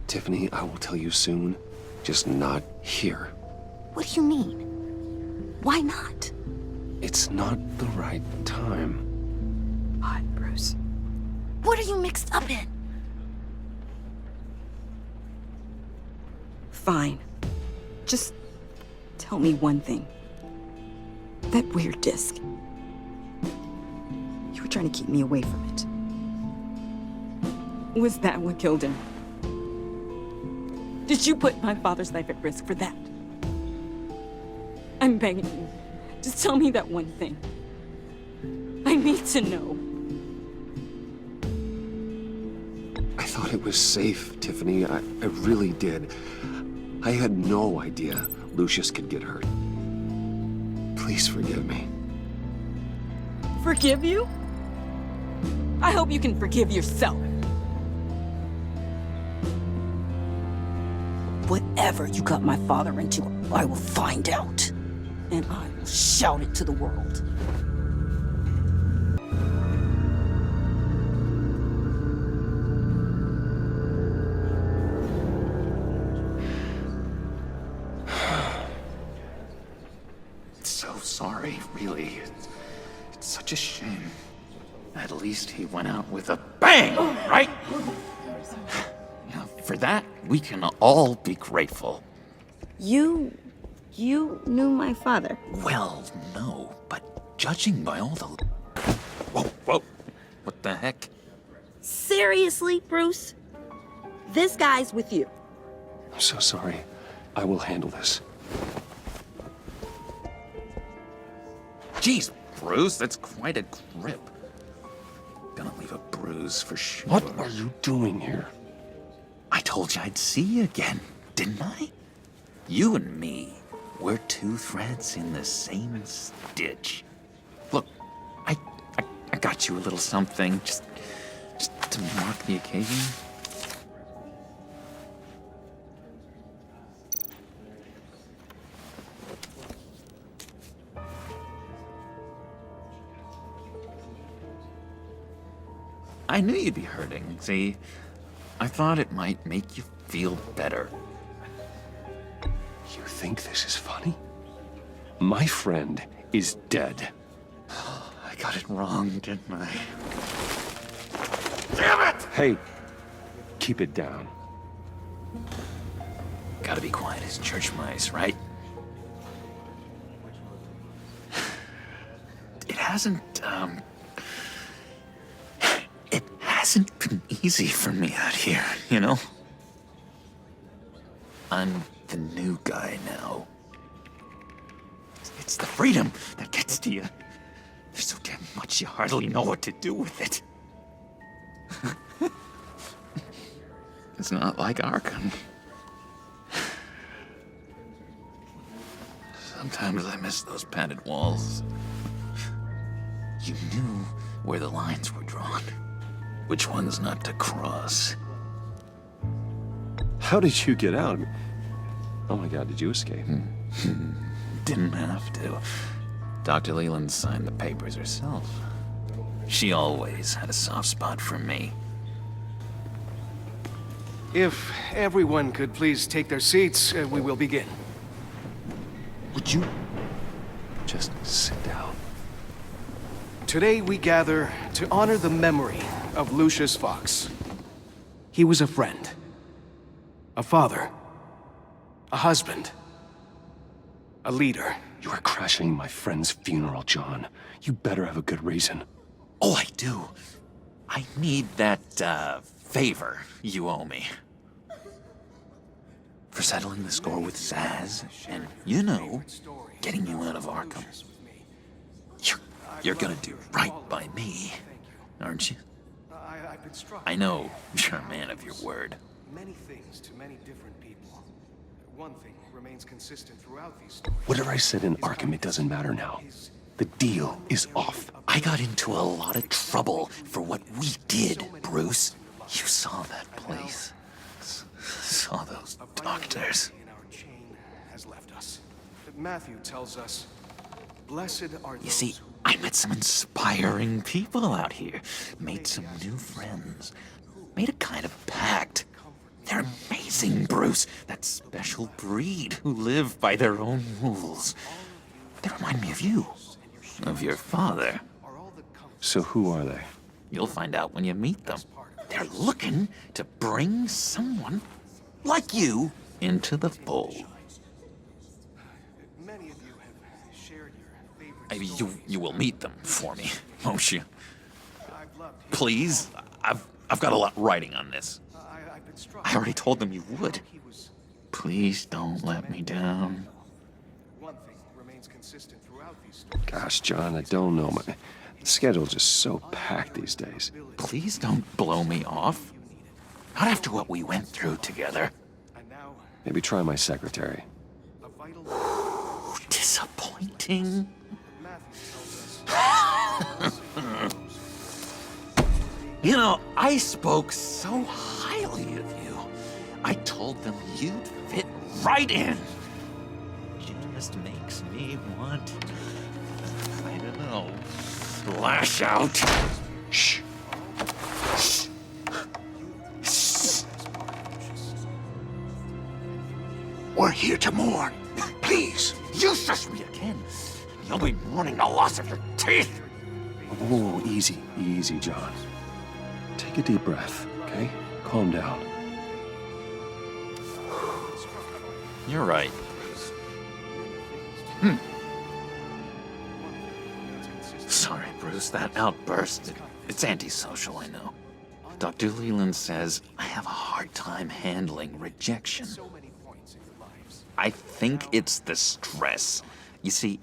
Tiffany, I will tell you soon. Just not here. What do you mean? Why not? It's not the right time. God, Bruce. What are you mixed up in? Fine. Just tell me one thing. That weird disc. You were trying to keep me away from it. Was that what killed him? Did you put my father's life at risk for that? I'm begging you. Just tell me that one thing. I need to know. I thought it was safe, Tiffany. I really did. I had no idea Lucius could get hurt. Please forgive me. Forgive you? I hope you can forgive yourself. Whatever you got my father into, I will find out. and I will shout it to the world. So sorry, really. It's such a shame. At least he went out with a bang, right? Now, for that, we can all be grateful. You knew my father. Well, no, but judging by all the... Whoa, whoa. What the heck? Seriously, Bruce? This guy's with you. I'm so sorry. I will handle this. Jeez, Bruce, that's quite a grip. Gonna leave a bruise for sure. What are you doing here? I told you I'd see you again, didn't I? You and me, we're two threads in the same stitch. Look, I got you a little something, just to mark the occasion. I knew you'd be hurting, see? I thought it might make you feel better. You think this is funny? My friend is dead. I got it wrong, didn't I? Damn it! Hey, keep it down. Gotta be quiet as church mice, right? It hasn't been easy for me out here, you know? I'm the new guy now. It's the freedom that gets to you. There's so damn much you hardly know what to do with it. It's not like Arkham. Sometimes I miss those padded walls. You knew where the lines were drawn. Which ones not to cross. How did you get out? Oh my God, did you escape? Didn't have to. Dr. Leland signed the papers herself. She always had a soft spot for me. If everyone could please take their seats, we will begin. Would you just sit down? Today we gather to honor the memory of Lucius Fox. He was a friend, a father, a husband, a leader. You are crashing my friend's funeral, John. You better have a good reason. Oh, I do. I need that, favor you owe me. For settling the score with Zaz, and, you know, getting you out of Arkham. You're gonna do right by me, aren't you? I know you're a man of your word. Many things to many different people. One thing remains consistent throughout these stories. Whatever I said in Arkham, it doesn't matter now. The deal is off. I got into a lot of trouble for what we did, Bruce. You saw that place. Saw those doctors. In our chain has left us. Matthew tells us, blessed are those. You see, I met some inspiring people out here. Made some new friends. Made a kind of pact. They're amazing, Bruce. That special breed who live by their own rules. They remind me of you. Of your father. So who are they? You'll find out when you meet them. They're looking to bring someone like you into the fold. Many of you have shared your favorite You will meet them for me, won't you? Please? I've got a lot writing on this. I already told them you would. Please don't let me down. One thing remains consistent throughout these stories. Gosh, John, I don't know. My schedule's just so packed these days. Please don't blow me off. Not after what we went through together. Maybe try my secretary. Disappointing. You know, I spoke so highly of you. I told them you'd fit right in. You'd just makes me want, I don't know, lash out. Shh. We're here to mourn. Please. You shush me again. You'll be mourning the loss of your teeth. Whoa, easy, easy, John. Take a deep breath, okay? Calm down. You're right. Sorry, Bruce, that outburst, it's antisocial, I know. Dr. Leland says I have a hard time handling rejection. I think it's the stress. You see,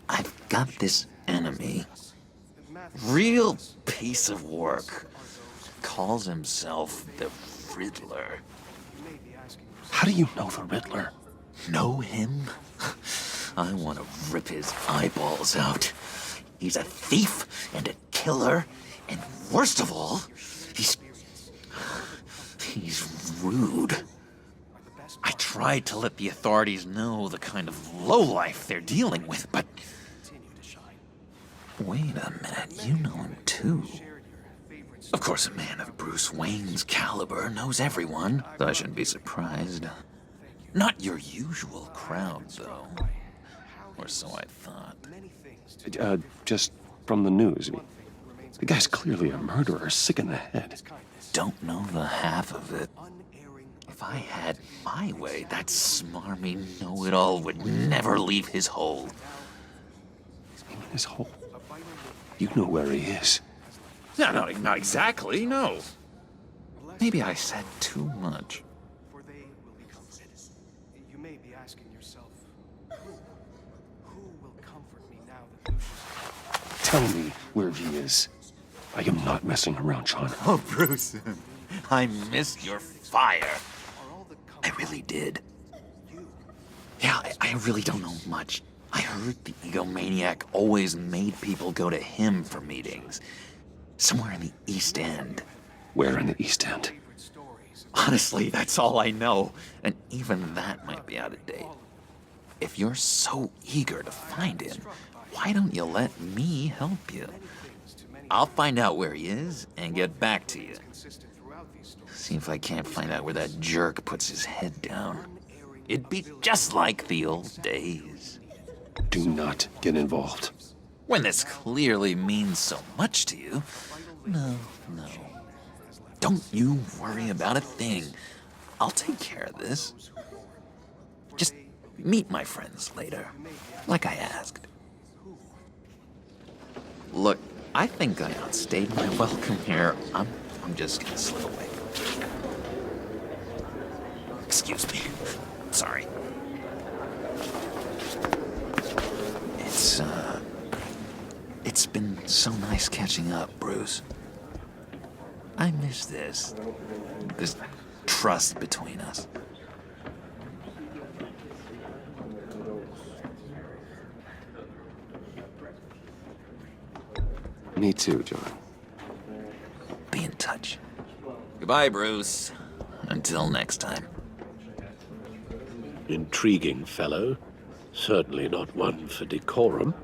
I've got this enemy. Real piece of work. Calls himself the Riddler. How do you know the Riddler? Know him? I want to rip his eyeballs out. He's a thief and a killer, and worst of all, he's rude. I tried to let the authorities know the kind of lowlife they're dealing with, but... Wait a minute, you know him too. Of course, a man of Bruce Wayne's caliber knows everyone, so I shouldn't be surprised. Not your usual crowd, though. Or so I thought. Just from the news. The guy's clearly a murderer, sick in the head. Don't know the half of it. If I had my way, that smarmy know-it-all would never leave his hole. His hole? You know where he is. No, not exactly, no. Maybe I said too much. You may be asking yourself, who will comfort me now that Lucius... Tell me where he is. I am not messing around, John. Oh, Bruce, I missed your fire. I really did. Yeah, I really don't know much. I heard the egomaniac always made people go to him for meetings. Somewhere in the East End. Where in the East End? Honestly, that's all I know. And even that might be out of date. If you're so eager to find him, why don't you let me help you? I'll find out where he is and get back to you. See if I can't find out where that jerk puts his head down. It'd be just like the old days. Do not get involved. When this clearly means so much to you. No. Don't you worry about a thing. I'll take care of this. Just meet my friends later, like I asked. Look, I think I outstayed my welcome here. I'm just gonna slip away. Excuse me. Sorry. It's been so nice catching up, Bruce. I miss this trust between us. Me too, John. Be in touch. Goodbye, Bruce. Until next time. Intriguing fellow. Certainly not one for decorum.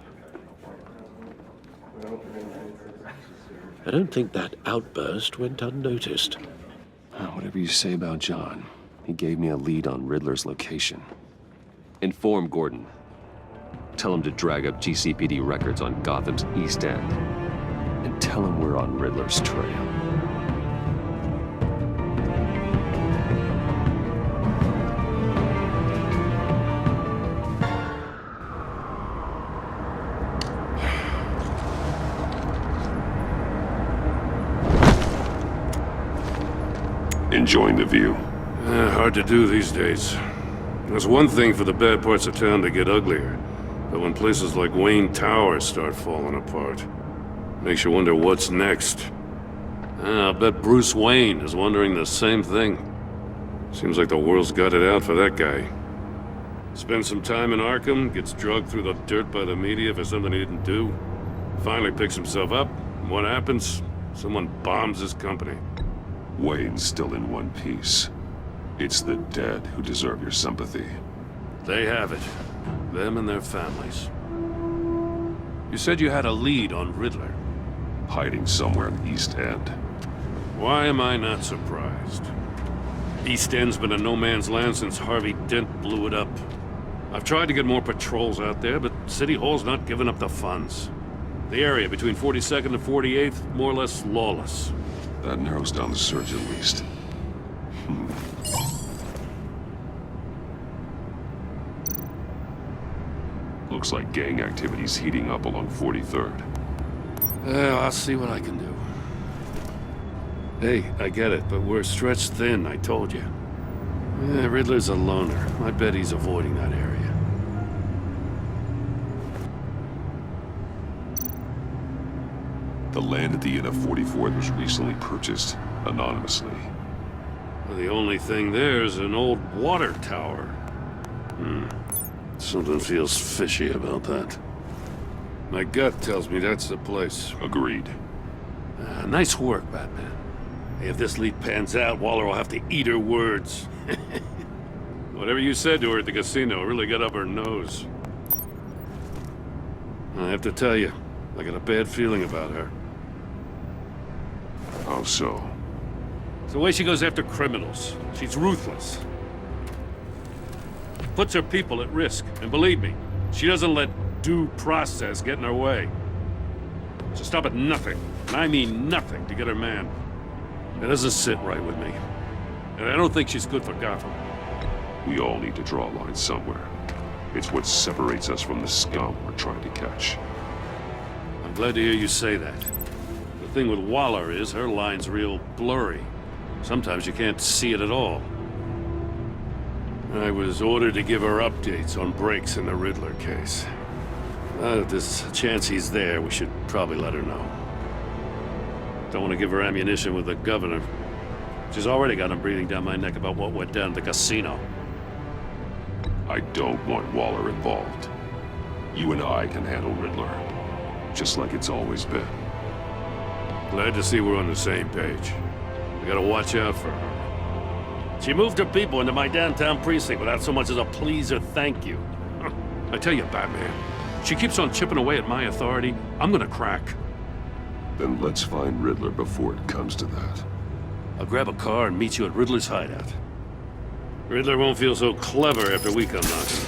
I don't think that outburst went unnoticed. Whatever you say about John, he gave me a lead on Riddler's location. Inform Gordon. Tell him to drag up GCPD records on Gotham's East End. And tell him we're on Riddler's trail. Enjoying the view. Hard to do these days. There's one thing for the bad parts of town to get uglier, but when places like Wayne Tower start falling apart, makes you wonder what's next. I'll bet Bruce Wayne is wondering the same thing. Seems like the world's got it out for that guy. Spends some time in Arkham, gets drugged through the dirt by the media for something he didn't do. Finally picks himself up, and what happens? Someone bombs his company. Wayne's still in one piece. It's the dead who deserve your sympathy. They have it. them and their families. You said you had a lead on Riddler. Hiding somewhere in the East End. Why am I not surprised? East End's been a no-man's land since Harvey Dent blew it up. I've tried to get more patrols out there, but City Hall's not giving up the funds. The area between 42nd and 48th, more or less lawless. That narrows down the search at least. Looks like gang activity's heating up along 43rd. I'll see what I can do. Hey, I get it, but we're stretched thin, I told you. Riddler's a loner. I bet he's avoiding that area. The land at the end of 44th was recently purchased anonymously. Well, the only thing there is an old water tower. Something feels fishy about that. My gut tells me that's the place. Agreed. Nice work, Batman. Hey, if this lead pans out, Waller will have to eat her words. Whatever you said to her at the casino really got up her nose. I have to tell you, I got a bad feeling about her. How so? It's the way she goes after criminals. She's ruthless. Puts her people at risk. And believe me, she doesn't let due process get in her way. She'll stop at nothing, and I mean nothing, to get her man. It doesn't sit right with me. And I don't think she's good for Gotham. We all need to draw a line somewhere. It's what separates us from the scum we're trying to catch. I'm glad to hear you say that. The thing with Waller is her line's real blurry. Sometimes you can't see it at all. I was ordered to give her updates on breaks in the Riddler case. If there's a chance he's there, we should probably let her know. Don't want to give her ammunition with the governor. She's already got him breathing down my neck about what went down at the casino. I don't want Waller involved. You and I can handle Riddler, just like it's always been. Glad to see we're on the same page. We gotta watch out for her. She moved her people into my downtown precinct without so much as a please or thank you. I tell you, Batman, she keeps on chipping away at my authority, I'm gonna crack. Then let's find Riddler before it comes to that. I'll grab a car and meet you at Riddler's hideout. Riddler won't feel so clever after we come knocking.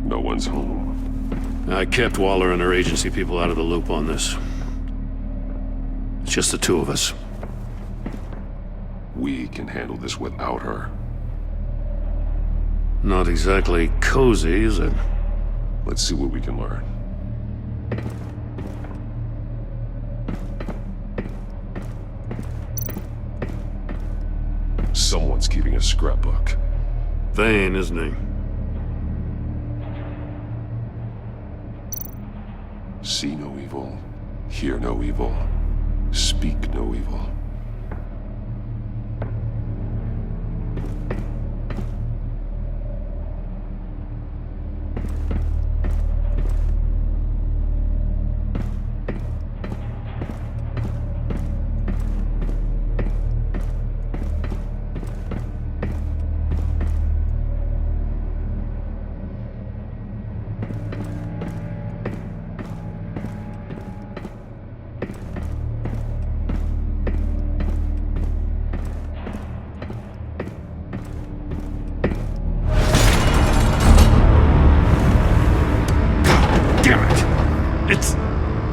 No one's home. I kept Waller and her agency people out of the loop on this. It's just the two of us. We can handle this without her. Not exactly cozy, is it? Let's see what we can learn. Someone's keeping a scrapbook. Vane, isn't he? See no evil, hear no evil, speak no evil.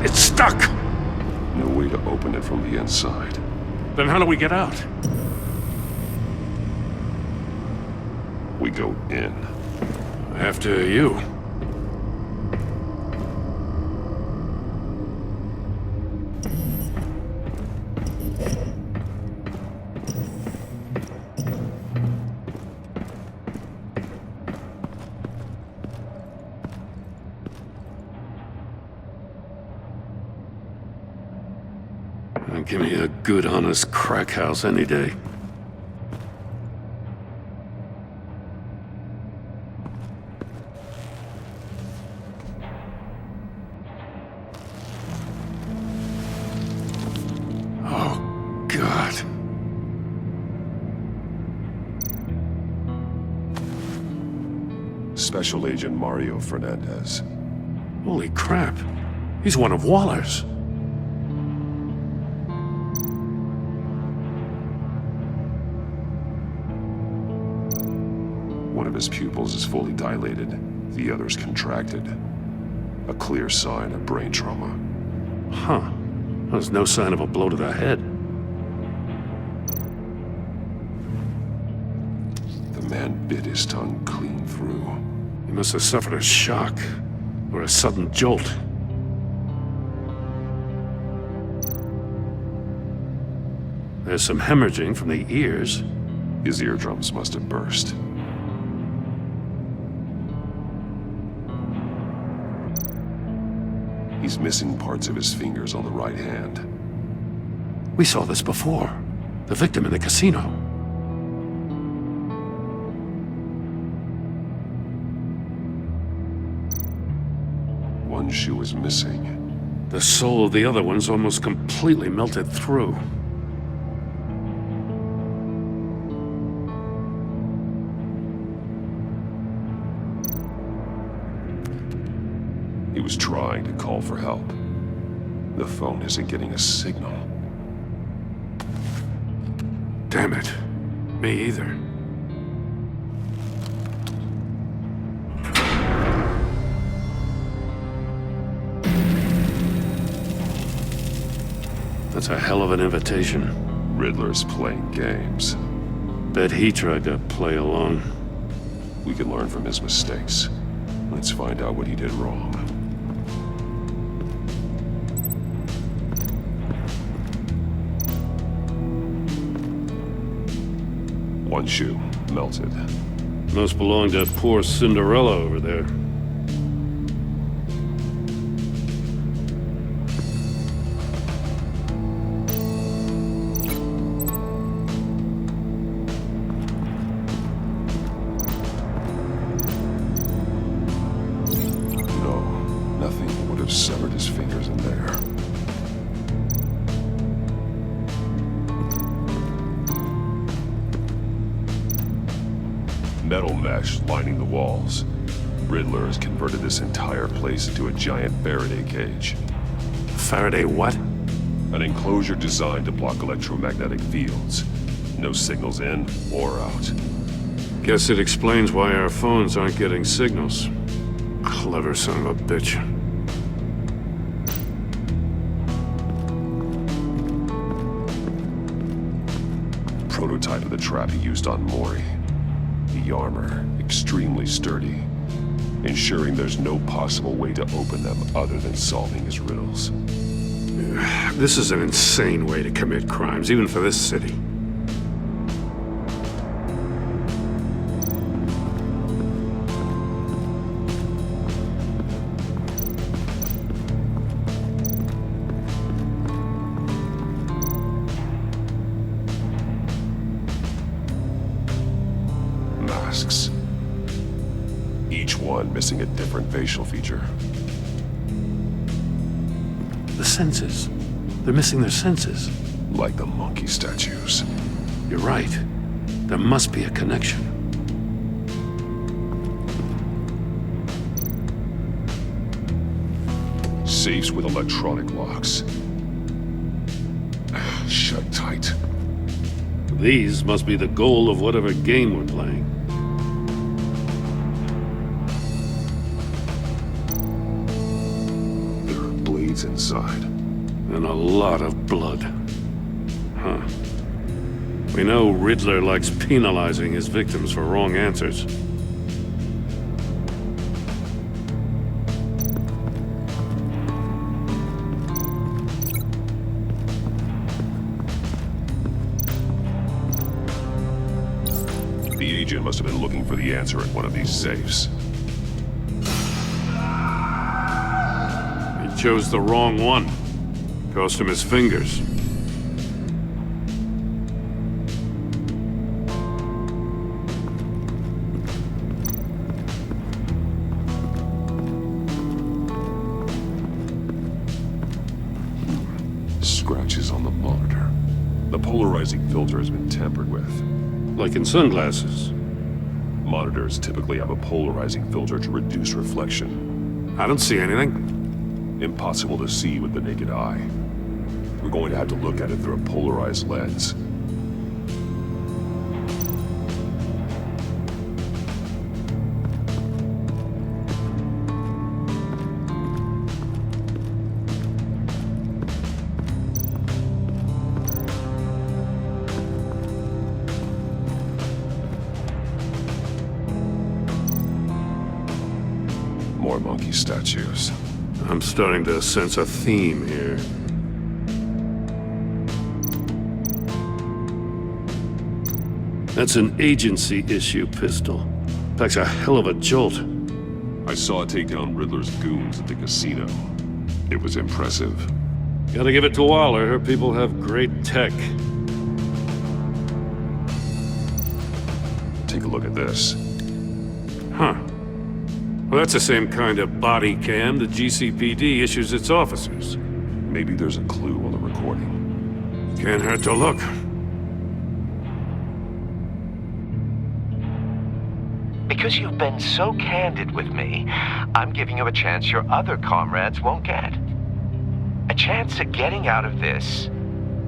It's stuck! No way to open it from the inside. Then how do we get out? We go in. After you. Give me a good, honest crack house any day. Oh, God. Special Agent Mario Fernandez. Holy crap. He's one of Waller's. One of his pupils is fully dilated, the other's contracted. A clear sign of brain trauma. Huh. There's no sign of a blow to the head. The man bit his tongue clean through. He must have suffered a shock, or a sudden jolt. There's some hemorrhaging from the ears. His eardrums must have burst. He's missing parts of his fingers on the right hand. We saw this before. The victim in the casino. One shoe is missing. The sole of the other one's almost completely melted through. He was trying to call for help. The phone isn't getting a signal. Damn it. Me either. That's a hell of an invitation. Riddler's playing games. Bet he tried to play along. We can learn from his mistakes. Let's find out what he did wrong. One shoe, melted. Must belong to poor Cinderella over there. No, nothing would have severed his fingers in there. Metal mesh lining the walls. Riddler has converted this entire place into a giant Faraday cage. Faraday what? An enclosure designed to block electromagnetic fields. No signals in or out. Guess it explains why our phones aren't getting signals. Clever son of a bitch. Prototype of the trap he used on Mori. The armor, extremely sturdy, ensuring there's no possible way to open them other than solving his riddles. This is an insane way to commit crimes, even for this city. Masks. Each one missing a different facial feature. The senses. They're missing their senses. Like the monkey statues. You're right. There must be a connection. Safes with electronic locks. Shut tight. These must be the goal of whatever game we're playing. There are blades inside. And a lot of blood. Huh. We know Riddler likes penalizing his victims for wrong answers. The agent must have been looking for the answer at one of these safes. He chose the wrong one. Cost him his fingers. polarizing filter has been tampered with. Like in sunglasses. Monitors typically have a polarizing filter to reduce reflection. I don't see anything. Impossible to see with the naked eye. We're going to have to look at it through a polarized lens. More monkey statues. I'm starting to sense a theme here. That's an agency issue pistol. Packs a hell of a jolt. I saw it take down Riddler's goons at the casino. It was impressive. Gotta give it to Waller. Her people have great tech. Take a look at this. Huh. Well, that's the same kind of body cam the GCPD issues its officers. Maybe there's a clue on the recording. Can't hurt to look. Because you've been so candid with me, I'm giving you a chance your other comrades won't get. A chance at getting out of this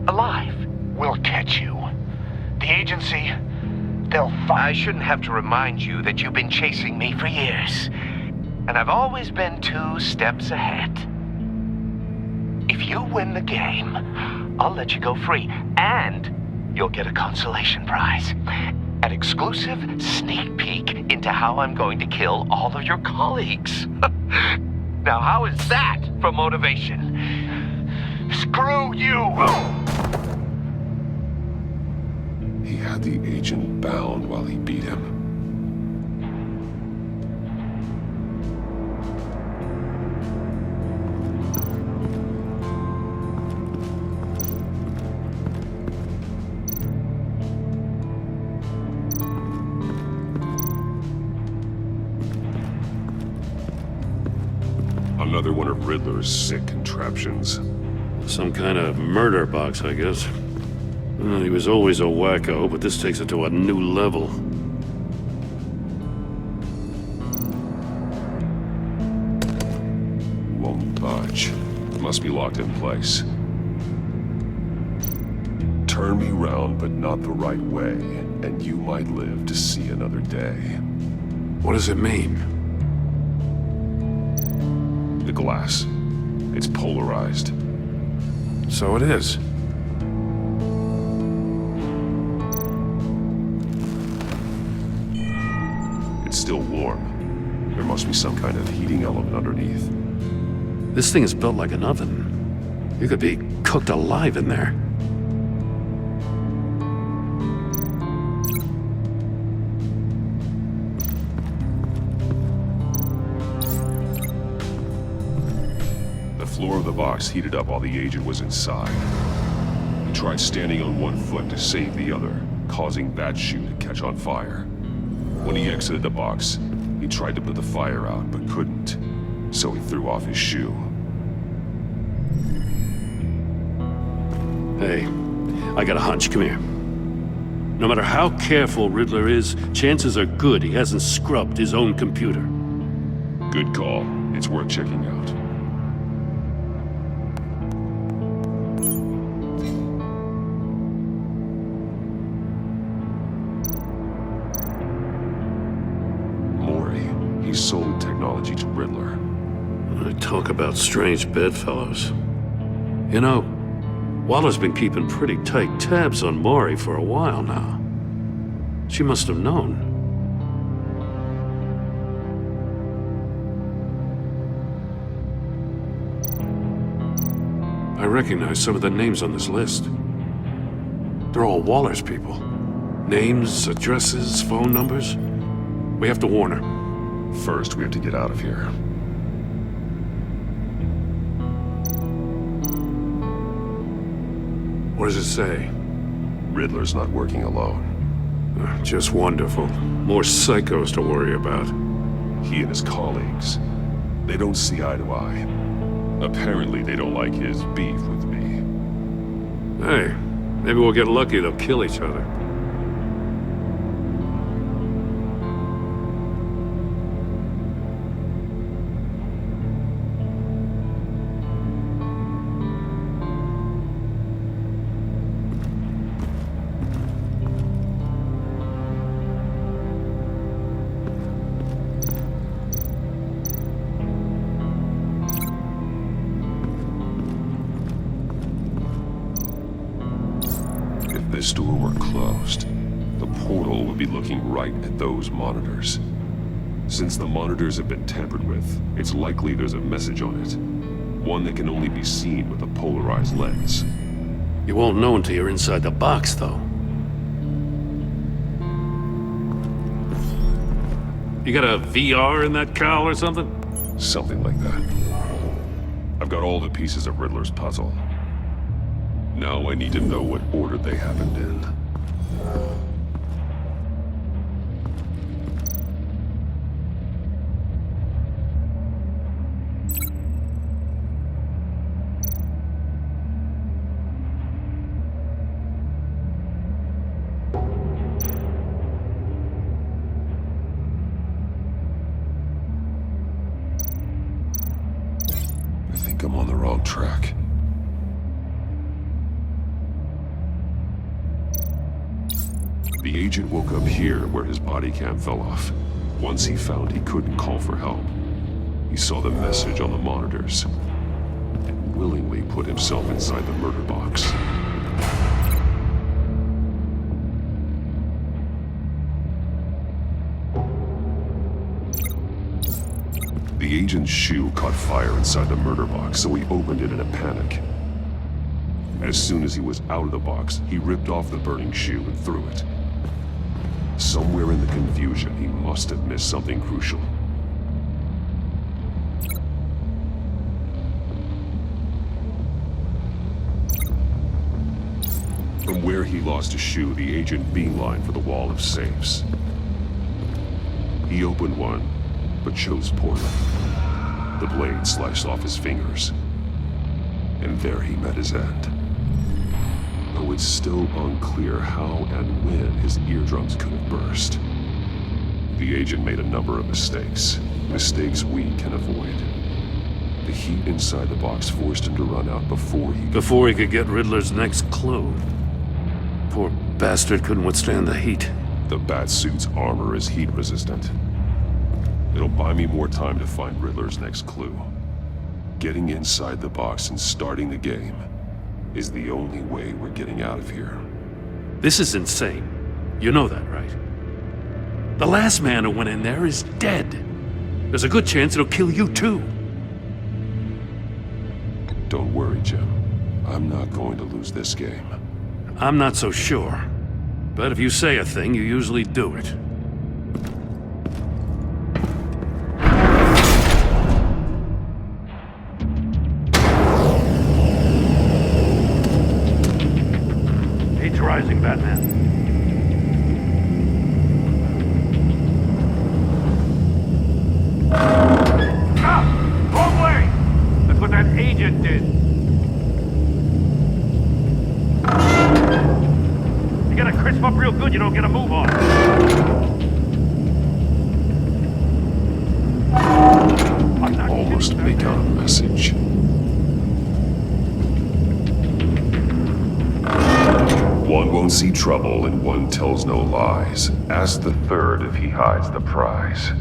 alive. We'll catch you. The agency, they'll find... I shouldn't have to remind you that you've been chasing me for years. And I've always been 2 steps ahead. If you win the game, I'll let you go free. And you'll get a consolation prize. An exclusive sneak peek into how I'm going to kill all of your colleagues. Now, how is that for motivation? Screw you! He had the agent bound while he beat him. Another one of Riddler's sick contraptions. Some kind of murder box, I guess. Well, he was always a wacko, but this takes it to a new level. Won't budge. Must be locked in place. Turn me round, but not the right way, and you might live to see another day. What does it mean? The glass. It's polarized. So it is. It's still warm. There must be some kind of heating element underneath. This thing is built like an oven. You could be cooked alive in there. The floor of the box heated up while the agent was inside. He tried standing on one foot to save the other, causing that shoe to catch on fire. When he exited the box, he tried to put the fire out, but couldn't, so he threw off his shoe. Hey, I got a hunch. Come here. No matter how careful Riddler is, chances are good he hasn't scrubbed his own computer. Good call. It's worth checking out. He sold technology to Riddler. I talk about strange bedfellows. You know, Waller's been keeping pretty tight tabs on Maury for a while now. She must have known. I recognize some of the names on this list. They're all Waller's people. Names, addresses, phone numbers. We have to warn her. First, we have to get out of here. What does it say? Riddler's not working alone. Just wonderful. More psychos to worry about. He and his colleagues. They don't see eye to eye. Apparently, they don't like his beef with me. Hey, Maybe we'll get lucky, they'll kill each other. If this door were closed, the portal would be looking right at those monitors. Since the monitors have been tampered with, it's likely there's a message on it. One that can only be seen with a polarized lens. You won't know until you're inside the box, though. You got a VR in that cowl or something? Something like that. I've got all the pieces of Riddler's puzzle. Now I need to know what order they happened in. I think I'm on the wrong track. The agent woke up here where his body cam fell off. Once he found he couldn't call for help, he saw the message on the monitors and willingly put himself inside the murder box. The agent's shoe caught fire inside the murder box, so he opened it in a panic. As soon as he was out of the box, he ripped off the burning shoe and threw it. Somewhere in the confusion, he must have missed something crucial. From where he lost a shoe, the agent beelined for the wall of safes. He opened one, but chose poorly. The blade sliced off his fingers, and there he met his end. Though it's still unclear how and when his eardrums could have burst. The agent made a number of mistakes. Mistakes we can avoid. The heat inside the box forced him to run out before he could get Riddler's next clue. Poor bastard couldn't withstand the heat. The Batsuit's armor is heat resistant. It'll buy me more time to find Riddler's next clue. Getting inside the box and starting the game is the only way we're getting out of here. This is insane. You know that, right? The last man who went in there is dead. There's a good chance it'll kill you too. Don't worry, Jim. I'm not going to lose this game. I'm not so sure. But if you say a thing, you usually do it. Rising, Batman. Ah! Wrong way! That's what that agent did. You gotta crisp up real good, you don't get a move on. Almost make out a message. One won't see trouble and one tells no lies. Ask the third if he hides the prize.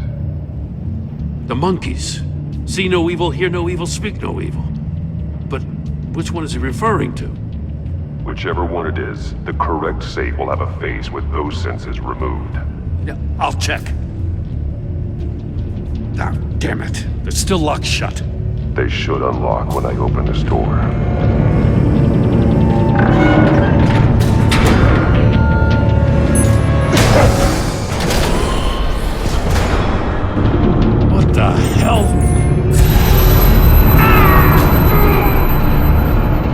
The monkeys. See no evil, hear no evil, speak no evil. But which one is he referring to? Whichever one it is, the correct safe will have a face with those senses removed. Yeah, I'll check. Ah, damn it. They're still locked shut. They should unlock when I open this door. What the hell?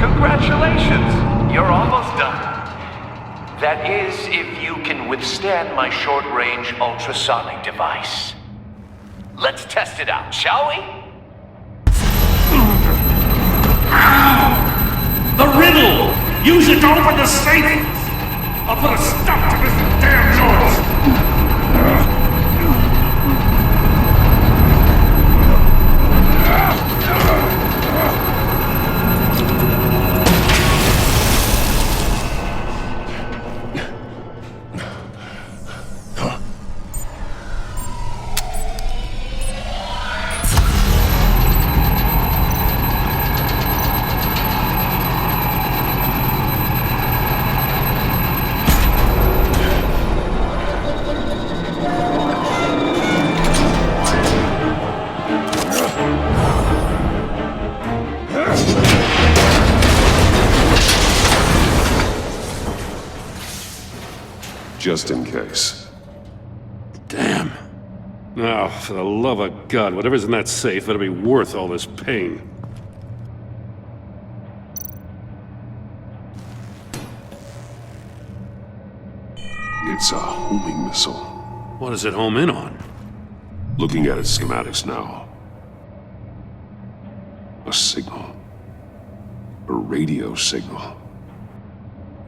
Congratulations! You're almost done. That is, if you can withstand my short-range ultrasonic device. Let's test it out, shall we? The riddle! Use it to open the safe! I'll put a stop to this damn noise! Just in case. Damn. Now, for the love of God, whatever's in that safe better be worth all this pain. It's a homing missile. What does it home in on? Looking at its schematics now. A signal. A radio signal.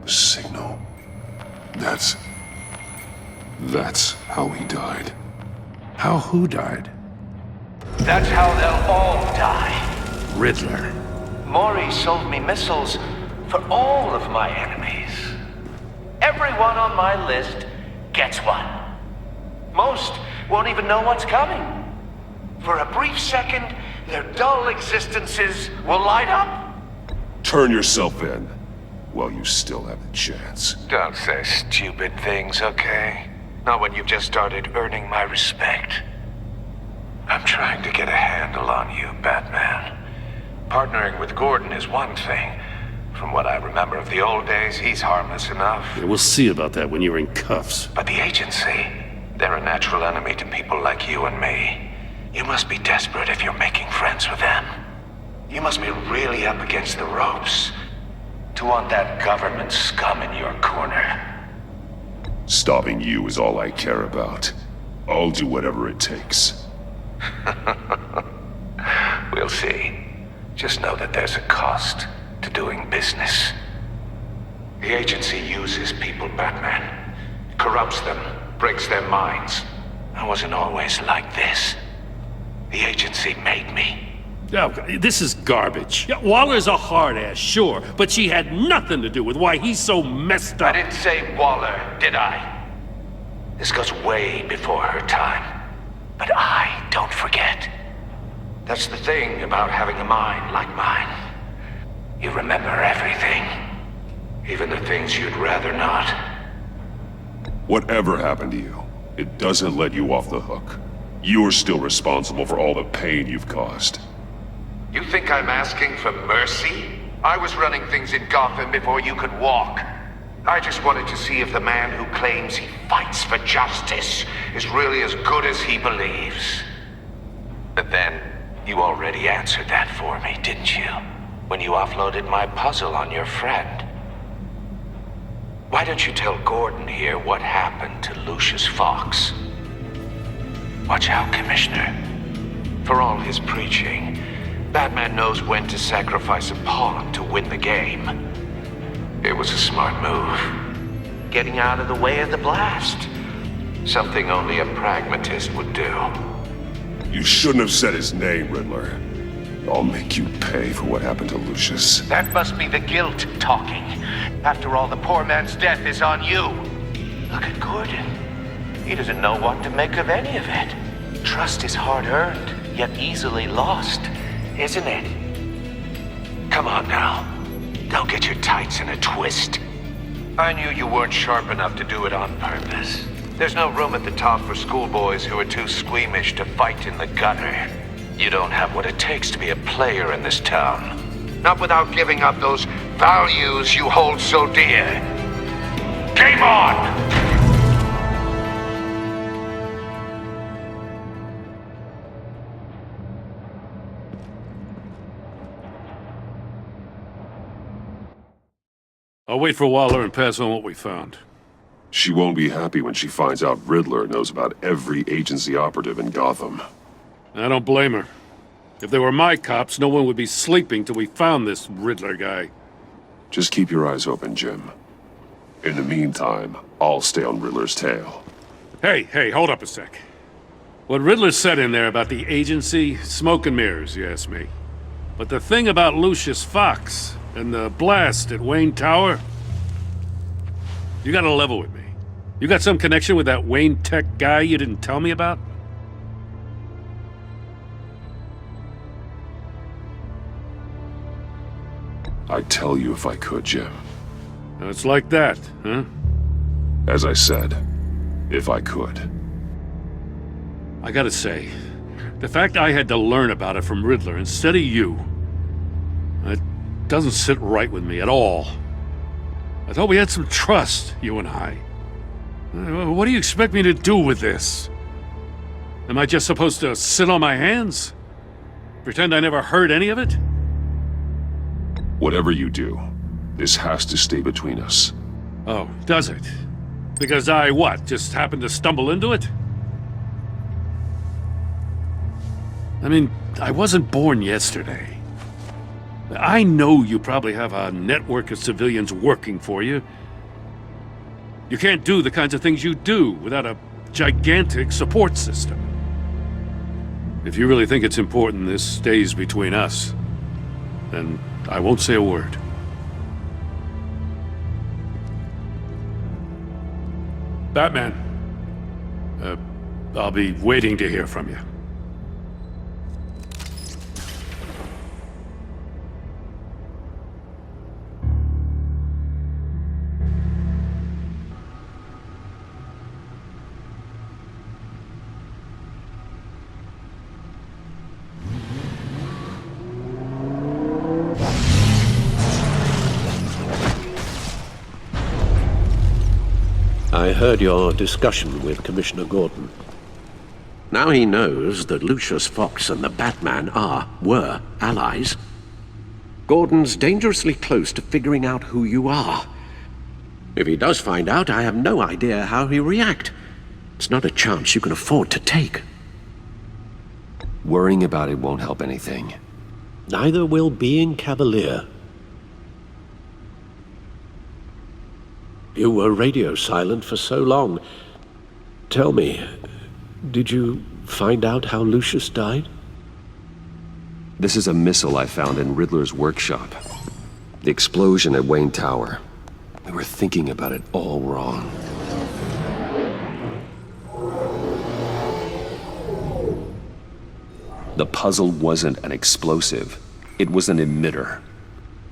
A signal. That's how he died. How who died? That's how they'll all die. Riddler. Maury sold me missiles for all of my enemies. Everyone on my list gets one. Most won't even know what's coming. For a brief second, their dull existences will light up. Turn yourself in while you still have the chance. Don't say stupid things, okay? Not when you've just started earning my respect. I'm trying to get a handle on you, Batman. Partnering with Gordon is one thing. From what I remember of the old days, he's harmless enough. Yeah, we'll see about that when you're in cuffs. But the agency, they're a natural enemy to people like you and me. You must be desperate if you're making friends with them. You must be really up against the ropes to want that government scum in your corner. Stopping you is all I care about. I'll do whatever it takes. We'll see. Just know that there's a cost to doing business. The agency uses people, Batman. Corrupts them, breaks their minds. I wasn't always like this. The agency made me. Oh, this is garbage. Yeah, Waller's a hard-ass, sure, but she had nothing to do with why he's so messed up. I didn't say Waller, did I? This goes way before her time. But I don't forget. That's the thing about having a mind like mine. You remember everything. Even the things you'd rather not. Whatever happened to you, it doesn't let you off the hook. You're still responsible for all the pain you've caused. You think I'm asking for mercy? I was running things in Gotham before you could walk. I just wanted to see if the man who claims he fights for justice is really as good as he believes. But then, you already answered that for me, didn't you? When you offloaded my puzzle on your friend. Why don't you tell Gordon here what happened to Lucius Fox? Watch out, Commissioner. For all his preaching, Batman knows when to sacrifice a pawn to win the game. It was a smart move. Getting out of the way of the blast. Something only a pragmatist would do. You shouldn't have said his name, Riddler. I'll make you pay for what happened to Lucius. That must be the guilt talking. After all, the poor man's death is on you. Look at Gordon. He doesn't know what to make of any of it. Trust is hard-earned, yet easily lost, isn't it? Come on now. Don't get your tights in a twist. I knew you weren't sharp enough to do it on purpose. There's no room at the top for schoolboys who are too squeamish to fight in the gutter. You don't have what it takes to be a player in this town. Not without giving up those values you hold so dear. Game on! I'll wait for Waller and pass on what we found. She won't be happy when she finds out Riddler knows about every agency operative in Gotham. I don't blame her. If they were my cops, no one would be sleeping till we found this Riddler guy. Just keep your eyes open, Jim. In the meantime, I'll stay on Riddler's tail. Hey, hold up a sec. What Riddler said in there about the agency, smoke and mirrors, you ask me. But the thing about Lucius Fox and the blast at Wayne Tower, you gotta level with me. You got some connection with that Wayne Tech guy you didn't tell me about? I'd tell you if I could, Jim. It's like that, huh? As I said, if I could. I gotta say, the fact I had to learn about it from Riddler instead of you, it doesn't sit right with me at all. I thought we had some trust, you and I. What do you expect me to do with this? Am I just supposed to sit on my hands? Pretend I never heard any of it? Whatever you do, this has to stay between us. Oh, does it? Because I, what, just happened to stumble into it? I mean, I wasn't born yesterday. I know you probably have a network of civilians working for you. You can't do the kinds of things you do without a gigantic support system. If you really think it's important this stays between us, then I won't say a word. Batman, I'll be waiting to hear from you. I heard your discussion with Commissioner Gordon. Now he knows that Lucius Fox and the Batman were allies. Gordon's dangerously close to figuring out who you are. If he does find out, I have no idea how he'll react. It's not a chance you can afford to take. Worrying about it won't help anything. Neither will being cavalier. You were radio silent for so long. Tell me, did you find out how Lucius died? This is a missile I found in Riddler's workshop. The explosion at Wayne Tower. We were thinking about it all wrong. The puzzle wasn't an explosive. It was an emitter.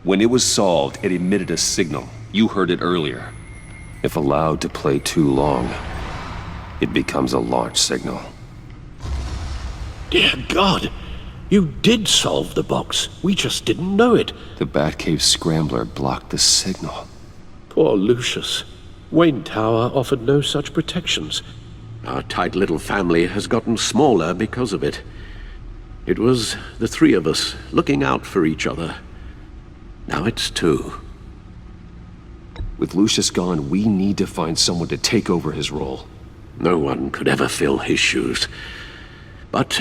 When it was solved, it emitted a signal. You heard it earlier. If allowed to play too long, it becomes a launch signal. Dear God! You did solve the box. We just didn't know it. The Batcave scrambler blocked the signal. Poor Lucius. Wayne Tower offered no such protections. Our tight little family has gotten smaller because of it. It was the three of us looking out for each other. Now it's two. With Lucius gone, we need to find someone to take over his role. No one could ever fill his shoes. But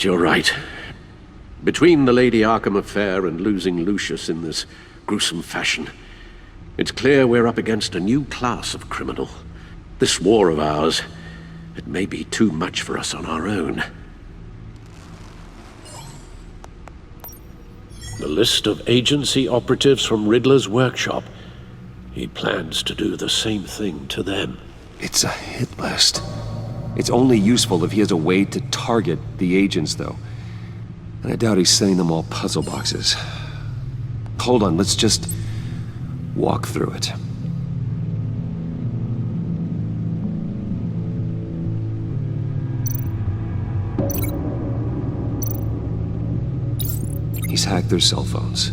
you're right. Between the Lady Arkham affair and losing Lucius in this gruesome fashion, it's clear we're up against a new class of criminal. This war of ours, it may be too much for us on our own. The list of agency operatives from Riddler's workshop. He plans to do the same thing to them. It's a hit list. It's only useful if he has a way to target the agents, though. And I doubt he's sending them all puzzle boxes. Hold on, let's just walk through it. He's hacked their cell phones.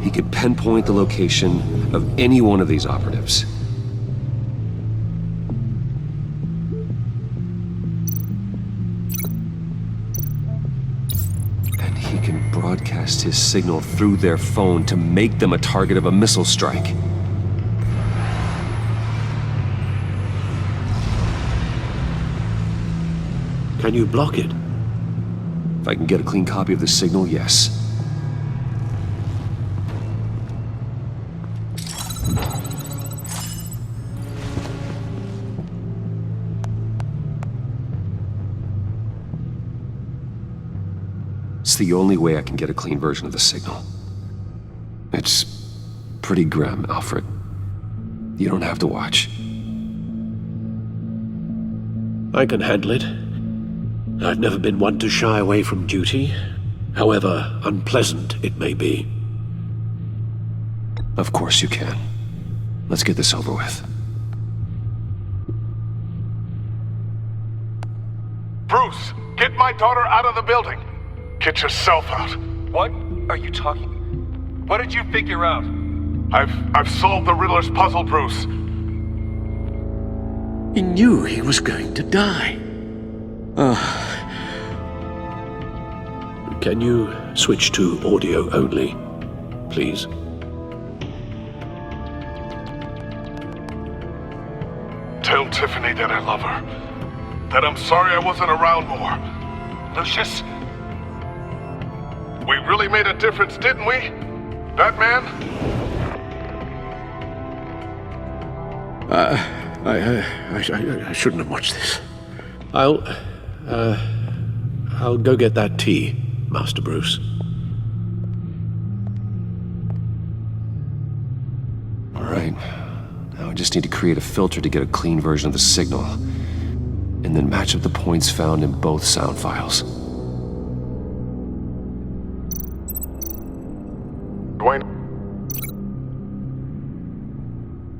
He could pinpoint the location of any one of these operatives. And he can broadcast his signal through their phone to make them a target of a missile strike. Can you block it? If I can get a clean copy of the signal, yes. It's the only way I can get a clean version of the signal. It's pretty grim, Alfred. You don't have to watch. I can handle it. I've never been one to shy away from duty, however unpleasant it may be. Of course you can. Let's get this over with. Bruce, get my daughter out of the building. Get yourself out. What are you talking? What did you figure out? I've solved the Riddler's puzzle, Bruce. He knew he was going to die. Can you switch to audio only, please? Tell Tiffany that I love her. That I'm sorry I wasn't around more. Lucius? We really made a difference, didn't we? Batman? I shouldn't have watched this. I'll go get that tea, Master Bruce. All right. Now I just need to create a filter to get a clean version of the signal, and then match up the points found in both sound files. Dwayne?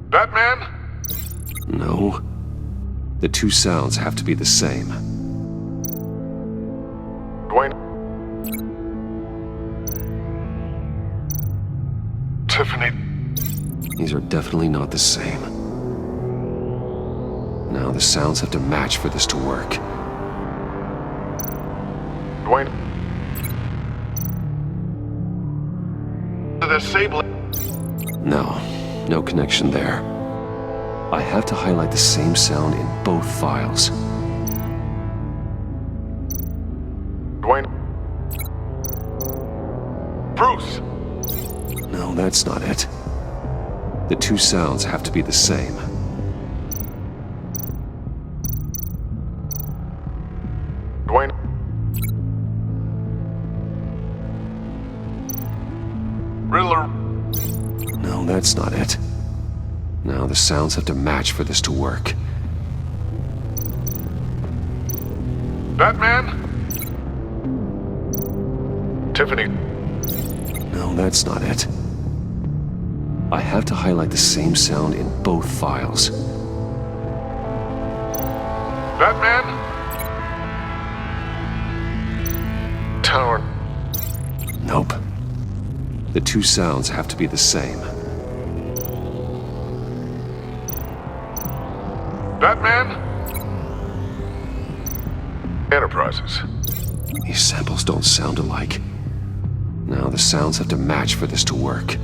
Batman? No. The two sounds have to be the same. Dwayne? Tiffany? These are definitely not the same. Now the sounds have to match for this to work. Dwayne? The Sable? No connection there. I have to highlight the same sound in both files. Dwayne? Bruce? No, that's not it. The two sounds have to be the same. Dwayne? Riddler? No, that's not it. Now the sounds have to match for this to work. Batman? Tiffany? No, that's not it. I have to highlight the same sound in both files. Batman? Tower? Nope. The two sounds have to be the same. Batman? Enterprises. These samples don't sound alike. Now the sounds have to match for this to work.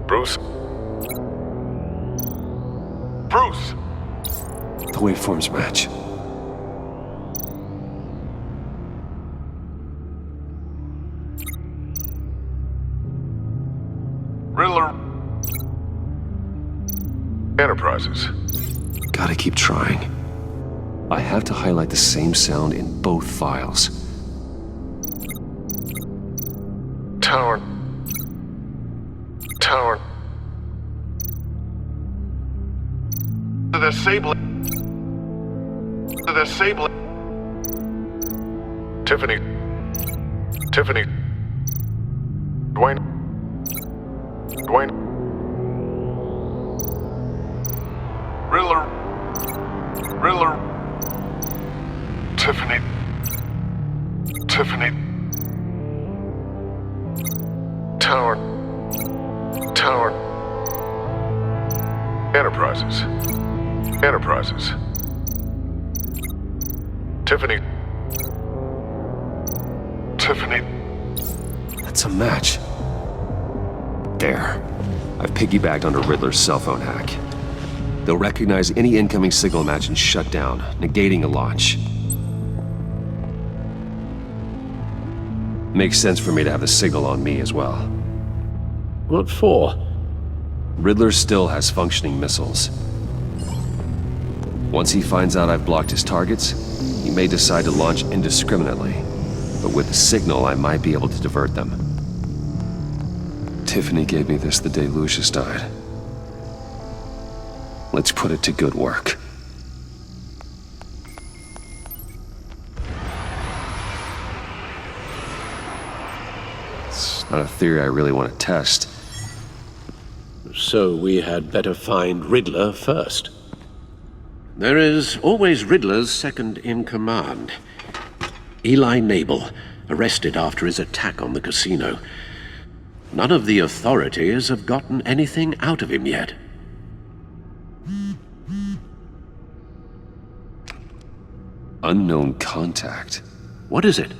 Bruce? Bruce! The waveforms match. Riddler? Enterprises. Gotta keep trying. I have to highlight the same sound in both files. Tower. Tower. The Sable. The Sable. Tiffany. Tiffany. Dwayne. Dwayne. Riddler. Riddler. Tiffany. Tiffany. Tower. Tower. Enterprises. Enterprises. Tiffany. Tiffany. That's a match. There. I've piggybacked onto Riddler's cell phone hack. They'll recognize any incoming signal match and shut down, negating a launch. Makes sense for me to have the signal on me as well. What for? Riddler still has functioning missiles. Once he finds out I've blocked his targets, he may decide to launch indiscriminately. But with the signal, I might be able to divert them. Tiffany gave me this the day Lucius died. Let's put it to good work. It's not a theory I really want to test. So we had better find Riddler first. There is always Riddler's second in command. Eli Nabel, arrested after his attack on the casino. None of the authorities have gotten anything out of him yet. Unknown contact. What is it?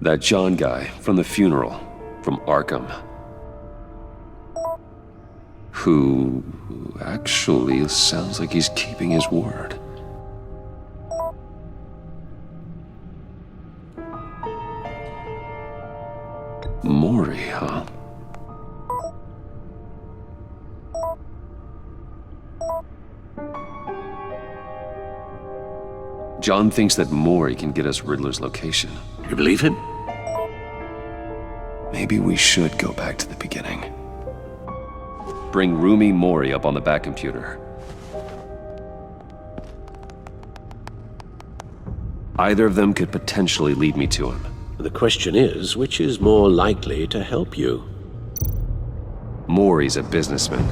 That John guy from the funeral, from Arkham. Who actually sounds like he's keeping his word. Maury, huh? John thinks that Maury can get us Riddler's location. You believe him? Maybe we should go back to the beginning. Bring Rumi Maury up on the back computer. Either of them could potentially lead me to him. The question is, which is more likely to help you? Maury's a businessman.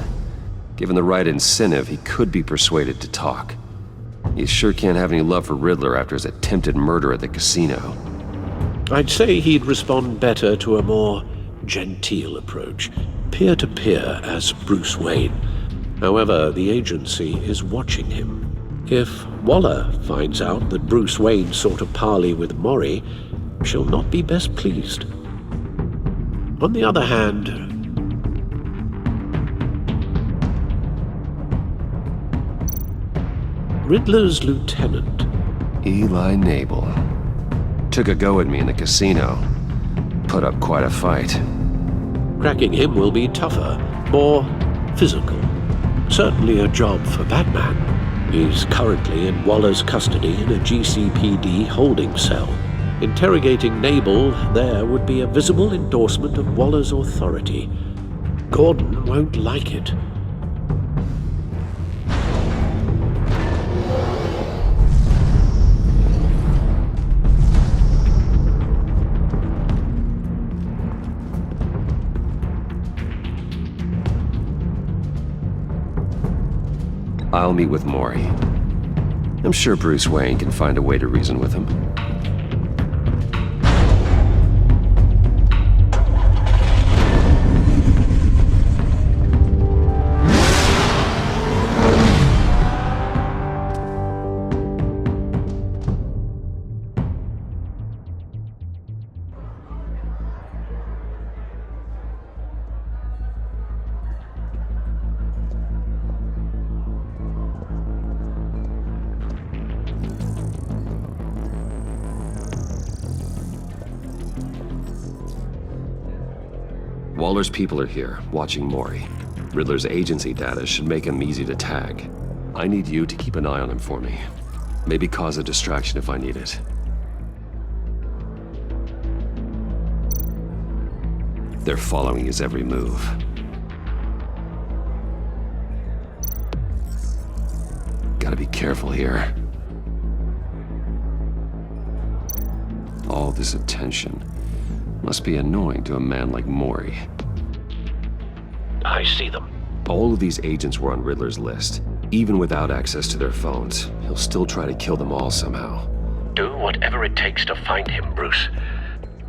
Given the right incentive, he could be persuaded to talk. He sure can't have any love for Riddler after his attempted murder at the casino. I'd say he'd respond better to a more genteel approach, peer-to-peer as Bruce Wayne. However, the agency is watching him. If Waller finds out that Bruce Wayne sought a parley with Maury, she'll not be best pleased. On the other hand, Riddler's lieutenant, Eli Nabel, took a go at me in the casino. Put up quite a fight. Cracking him will be tougher, more physical. Certainly a job for Batman. He's currently in Waller's custody in a GCPD holding cell. Interrogating Nabel there would be a visible endorsement of Waller's authority. Gordon won't like it. I'll meet with Maury. I'm sure Bruce Wayne can find a way to reason with him. Waller's people are here, watching Maury. Riddler's agency data should make him easy to tag. I need you to keep an eye on him for me. Maybe cause a distraction if I need it. They're following his every move. Gotta be careful here. All this attention must be annoying to a man like Maury. I see them. All of these agents were on Riddler's list. Even without access to their phones, he'll still try to kill them all somehow. Do whatever it takes to find him, Bruce.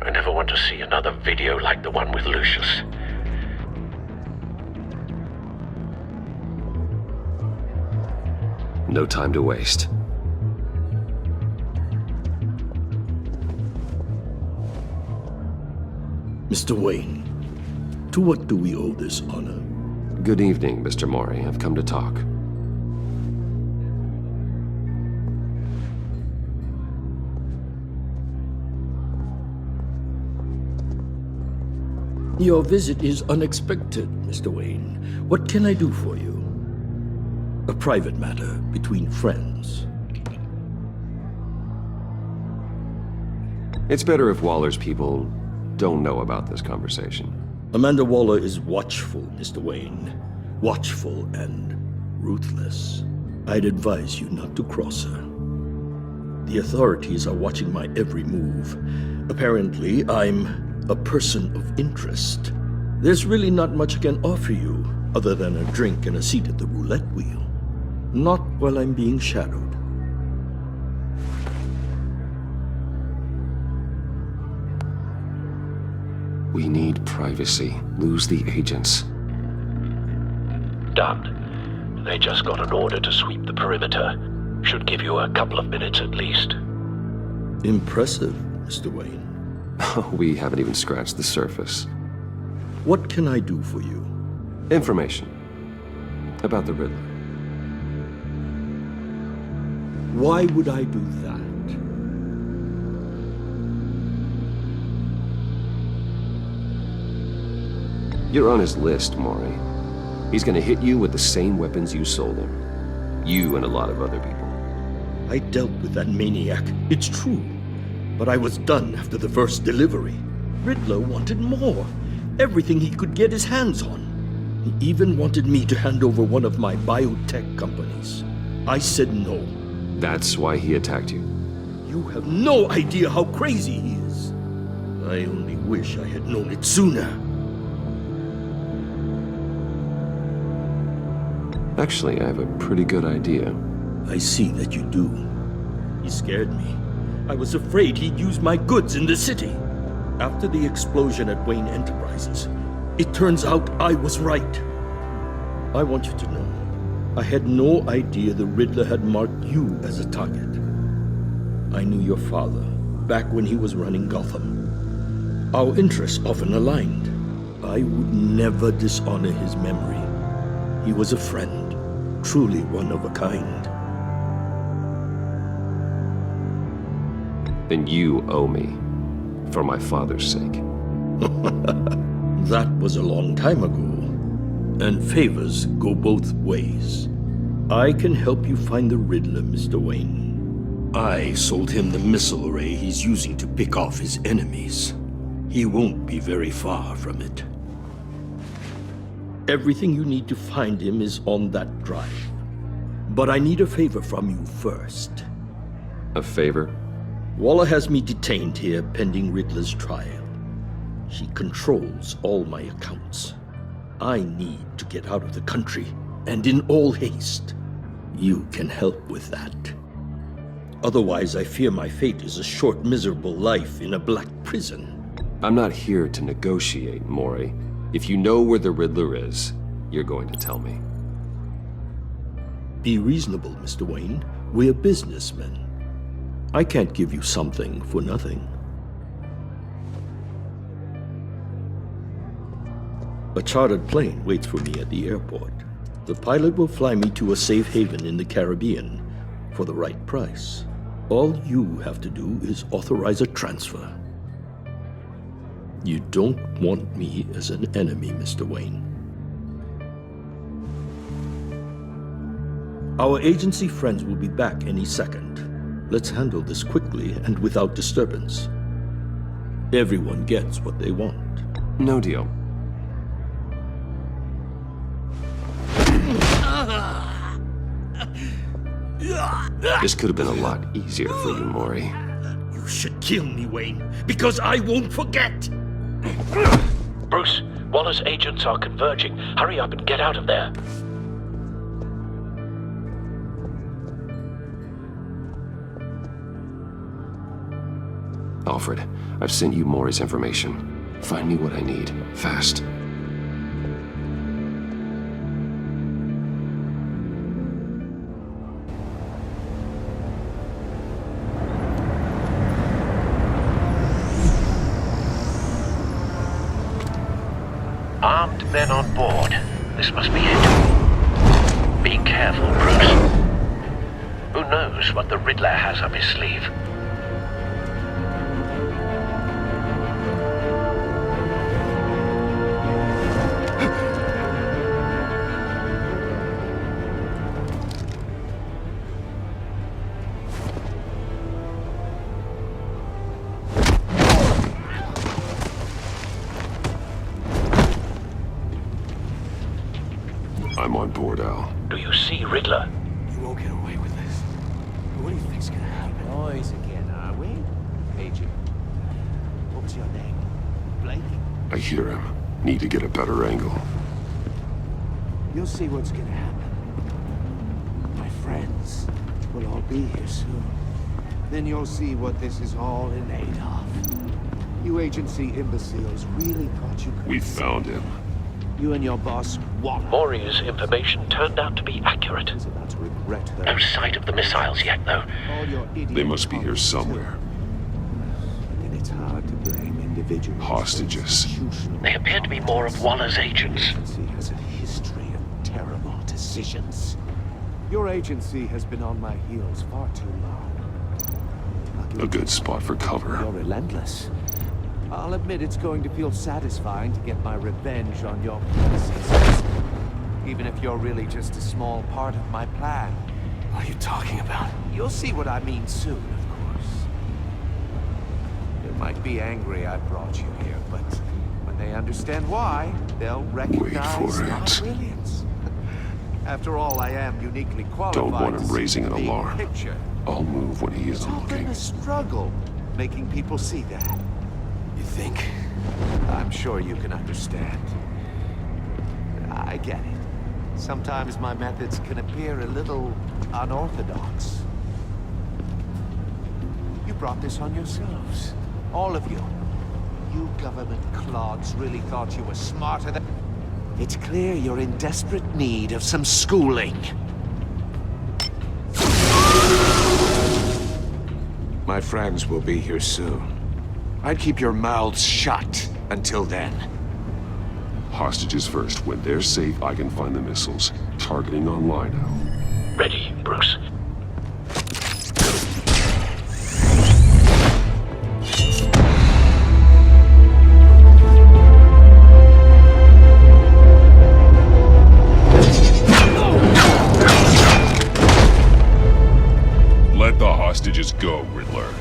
I never want to see another video like the one with Lucius. No time to waste. Mr. Wayne, to what do we owe this honor? Good evening, Mr. Maury. I've come to talk. Your visit is unexpected, Mr. Wayne. What can I do for you? A private matter between friends. It's better if Waller's people don't know about this conversation. Amanda Waller is watchful, Mr. Wayne. Watchful and ruthless. I'd advise you not to cross her. The authorities are watching my every move. Apparently, I'm a person of interest. There's really not much I can offer you, other than a drink and a seat at the roulette wheel. Not while I'm being shadowed. We need privacy. Lose the agents. Done. They just got an order to sweep the perimeter. Should give you a couple of minutes at least. Impressive, Mr. Wayne. We haven't even scratched the surface. What can I do for you? Information. About the Riddler. Why would I do that? You're on his list, Maury. He's gonna hit you with the same weapons you sold him. You and a lot of other people. I dealt with that maniac, it's true. But I was done after the first delivery. Riddler wanted more. Everything he could get his hands on. He even wanted me to hand over one of my biotech companies. I said no. That's why he attacked you? You have no idea how crazy he is. I only wish I had known it sooner. Actually, I have a pretty good idea. I see that you do. He scared me. I was afraid he'd use my goods in the city. After the explosion at Wayne Enterprises, it turns out I was right. I want you to know, I had no idea the Riddler had marked you as a target. I knew your father back when he was running Gotham. Our interests often aligned. I would never dishonor his memory. He was a friend, truly one of a kind. Then you owe me, for my father's sake. That was a long time ago, and favors go both ways. I can help you find the Riddler, Mr. Wayne. I sold him the missile array he's using to pick off his enemies. He won't be very far from it. Everything you need to find him is on that drive. But I need a favor from you first. A favor? Waller has me detained here pending Riddler's trial. She controls all my accounts. I need to get out of the country, and in all haste. You can help with that. Otherwise, I fear my fate is a short, miserable life in a black prison. I'm not here to negotiate, Maury. If you know where the Riddler is, you're going to tell me. Be reasonable, Mr. Wayne. We're businessmen. I can't give you something for nothing. A chartered plane waits for me at the airport. The pilot will fly me to a safe haven in the Caribbean for the right price. All you have to do is authorize a transfer. You don't want me as an enemy, Mr. Wayne. Our agency friends will be back any second. Let's handle this quickly and without disturbance. Everyone gets what they want. No deal. This could have been a lot easier for you, Maury. You should kill me, Wayne, because I won't forget! Bruce, Waller's agents are converging. Hurry up and get out of there. Alfred, I've sent you Maury's information. Find me what I need, fast. Armed men on board. This must be it. Be careful, Bruce. Who knows what the Riddler has up his sleeve? I'm on board, Al. Do you see Riddler? You won't get away with this. What do you think's gonna happen? Noise again, are we? Agent. What's your name? Blake? I hear him. Need to get a better angle. You'll see what's gonna happen. My friends will all be here soon. Then you'll see what this is all in aid of. You agency imbeciles really thought you could... We found him. You and your boss, what? Maury's information turned out to be accurate. No sight of the missiles yet, though. They must be here somewhere. And it's hard to blame individuals. Hostages. They appear to be more of Waller's agents. Agency has a history of terrible decisions. Your agency has been on my heels far too long. A good spot for cover. You're relentless. I'll admit it's going to feel satisfying to get my revenge on your predecessors. Even if you're really just a small part of my plan. What are you talking about? You'll see what I mean soon, of course. They might be angry I brought you here, but when they understand why, they'll recognize my brilliance. After all, I am uniquely qualified. Don't want him raising an to see the alarm. picture. I'll move when he isn't It's often looking. a struggle making people see that. You think? I'm sure you can understand. I get it. Sometimes my methods can appear a little unorthodox. You brought this on yourselves. All of you. You government clods really thought you were smarter than... It's clear you're in desperate need of some schooling. My friends will be here soon. I'd keep your mouths shut until then. Hostages first. When they're safe, I can find the missiles. Targeting online now. Ready, Bruce. Let the hostages go, Riddler.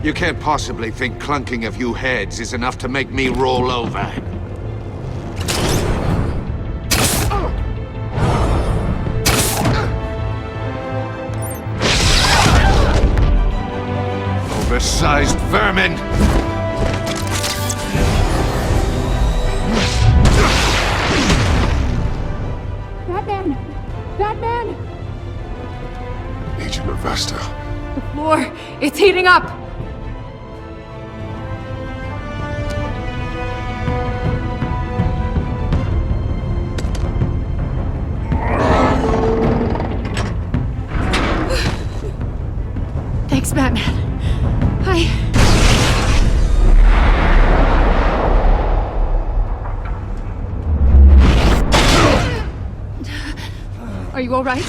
You can't possibly think clunking a few heads is enough to make me roll over. Oversized vermin! Batman! Batman! Agent Avesta. The floor, it's heating up! Thanks, Batman. Are you all right?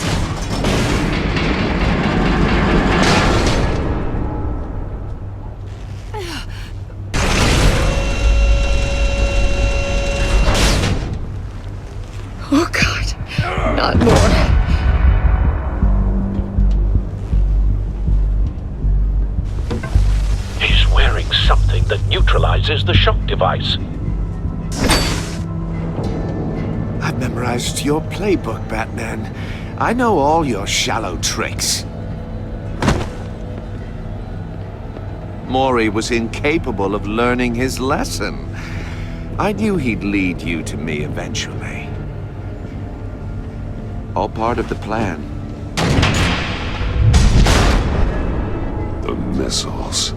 Oh, God. Not more. He's wearing something that neutralizes the shock device. I've memorized your playbook, Batman. I know all your shallow tricks. Maury was incapable of learning his lesson. I knew he'd lead you to me eventually. All part of the plan. The missiles.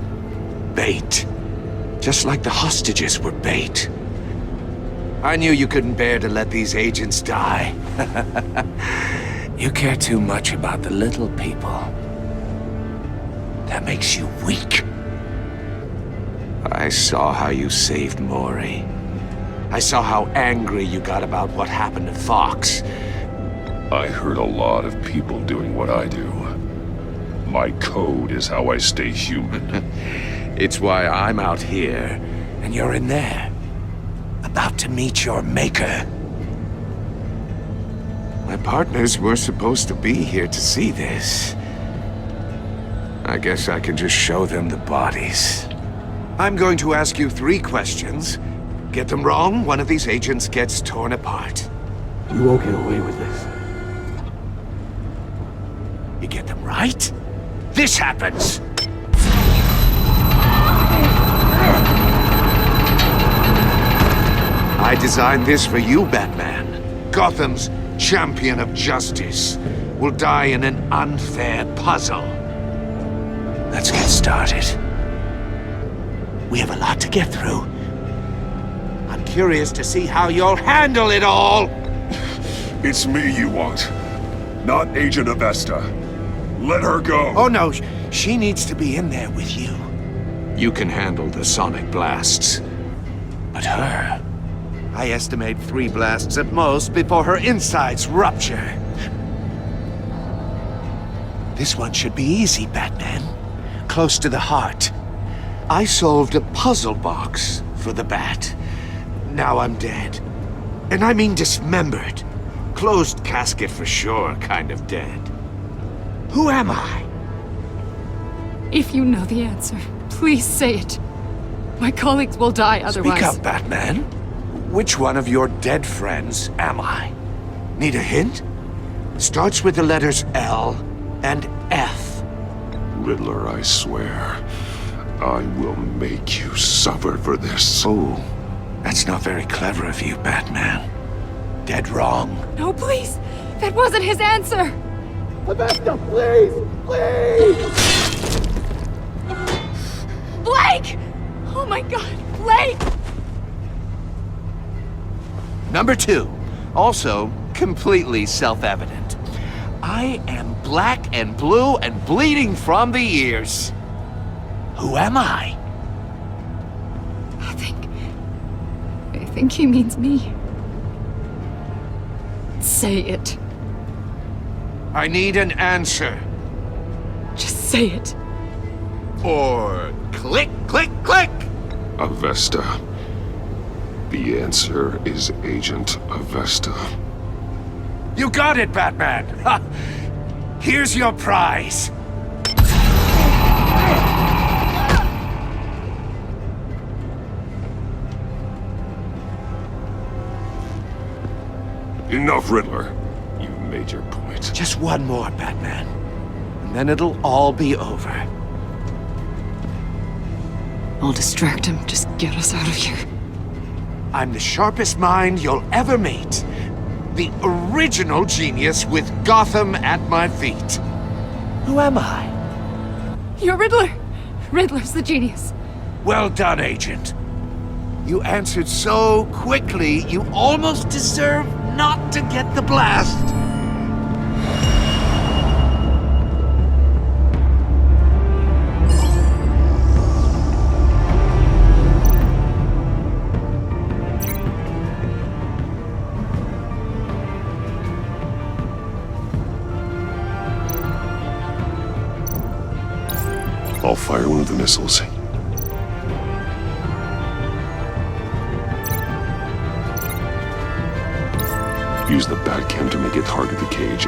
Bait. Just like the hostages were bait. I knew you couldn't bear to let these agents die. You care too much about the little people. That makes you weak. I saw how you saved Maury. I saw how angry you got about what happened to Fox. I heard a lot of people doing what I do. My code is how I stay human. It's why I'm out here, and you're in there. About to meet your maker. My partners were supposed to be here to see this. I guess I can just show them the bodies. I'm going to ask you 3 questions. Get them wrong, one of these agents gets torn apart. You won't get away with this. You get them right, this happens! I designed this for you, Batman. Gotham's champion of justice will die in an unfair puzzle. Let's get started. We have a lot to get through. I'm curious to see how you'll handle it all. It's me you want, not Agent Avesta. Let her go. Oh no, she needs to be in there with you. You can handle the sonic blasts. But her... I estimate 3 blasts at most before her insides rupture. This one should be easy, Batman. Close to the heart. I solved a puzzle box for the Bat. Now I'm dead. And I mean dismembered. Closed casket for sure, kind of dead. Who am I? If you know the answer, please say it. My colleagues will die otherwise. Speak up, Batman. Which one of your dead friends am I? Need a hint? Starts with the letters L and F. Riddler, I swear, I will make you suffer for this. Oh, that's not very clever of you, Batman. Dead wrong. No, please! That wasn't his answer! Avesta, please! Please! Blake! Oh my god, Blake! Number 2, also completely self-evident. I am black and blue and bleeding from the ears. Who am I? I think he means me. Say it. I need an answer. Just say it. Or click, click, click! Avesta. The answer is Agent Avesta. You got it, Batman! Ha! Here's your prize. Enough, Riddler. You've made your point. Just one more, Batman. And then it'll all be over. I'll distract him. Just get us out of here. I'm the sharpest mind you'll ever meet. The original genius with Gotham at my feet. Who am I? You're Riddler. Riddler's the genius. Well done, Agent. You answered so quickly, you almost deserve not to get the blast. I'll fire one of the missiles. Use the Batcam to make it target the cage.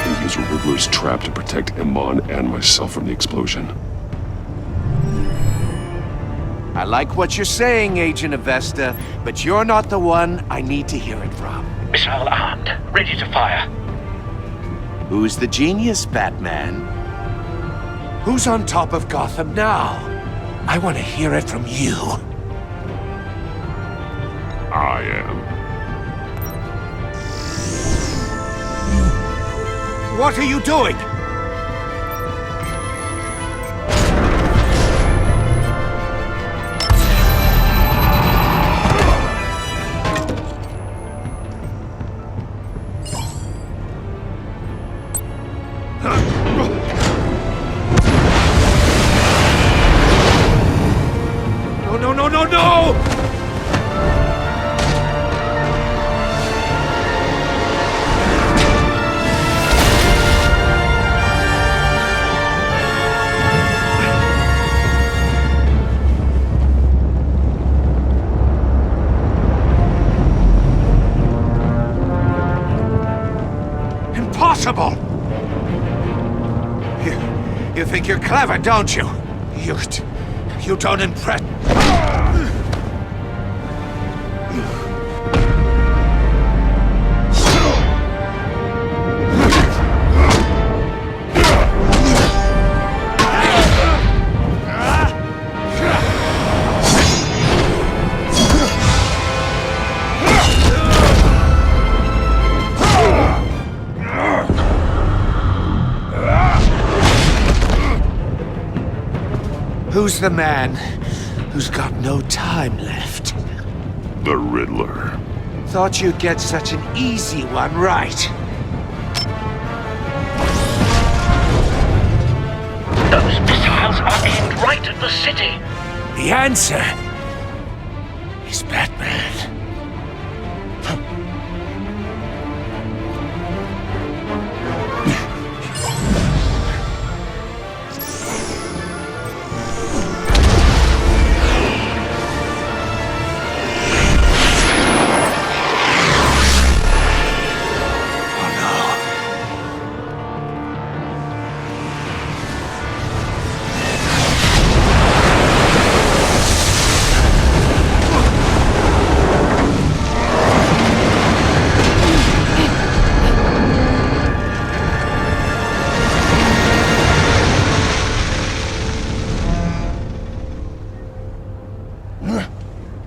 And use Riddler's trap to protect Iman and myself from the explosion. I like what you're saying, Agent Avesta, but you're not the one I need to hear it from. Missile armed, ready to fire. Who's the genius, Batman? Who's on top of Gotham now? I want to hear it from you. I am. What are you doing? No! Impossible! You think you're clever, don't you? You don't impress. Who's the man who's got no time left? The Riddler. Thought you'd get such an easy one right. Those missiles are aimed right at the city. The answer is Batman.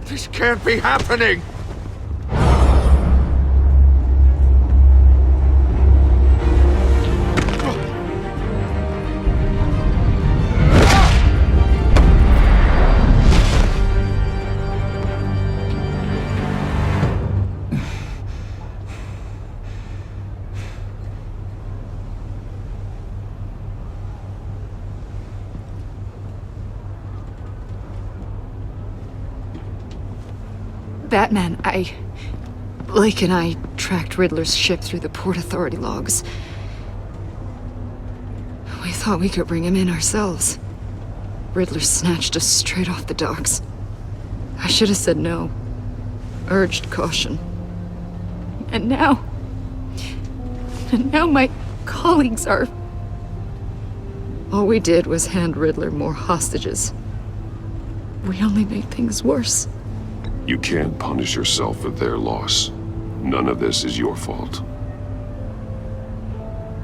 This can't be happening! Batman, Blake and I tracked Riddler's ship through the Port Authority logs. We thought we could bring him in ourselves. Riddler snatched us straight off the docks. I should have said no. Urged caution. And now my colleagues are... All we did was hand Riddler more hostages. We only made things worse. You can't punish yourself for their loss. None of this is your fault.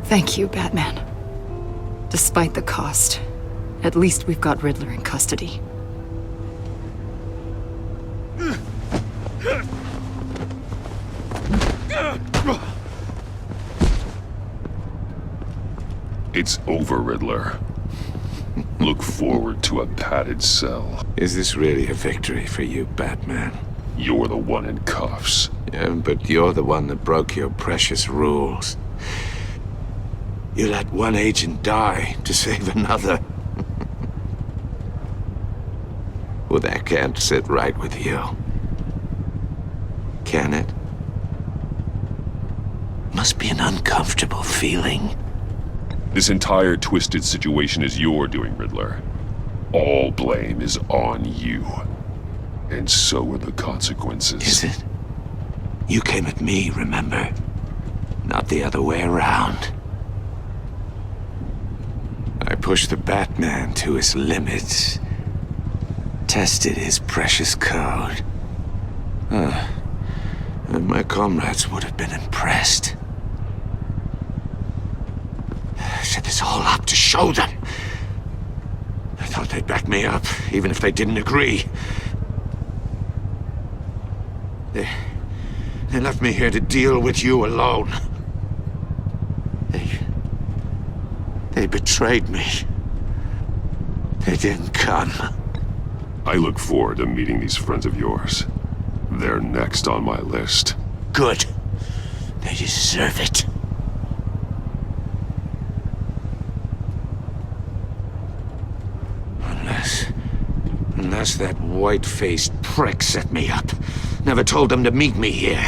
Thank you, Batman. Despite the cost, at least we've got Riddler in custody. It's over, Riddler. Look forward to a padded cell. Is this really a victory for you, Batman? You're the one in cuffs. Yeah, but you're the one that broke your precious rules. You let one agent die to save another. Well, that can't sit right with you. Can it? Must be an uncomfortable feeling. This entire twisted situation is your doing, Riddler. All blame is on you. And so are the consequences. Is it? You came at me, remember? Not the other way around. I pushed the Batman to his limits. Tested his precious code. And my comrades would have been impressed. Set this all up to show them. I thought they'd back me up, even if they didn't agree. They left me here to deal with you alone. They betrayed me. They didn't come. I look forward to meeting these friends of yours. They're next on my list. Good. They deserve it. Unless that white-faced prick set me up. Never told them to meet me here.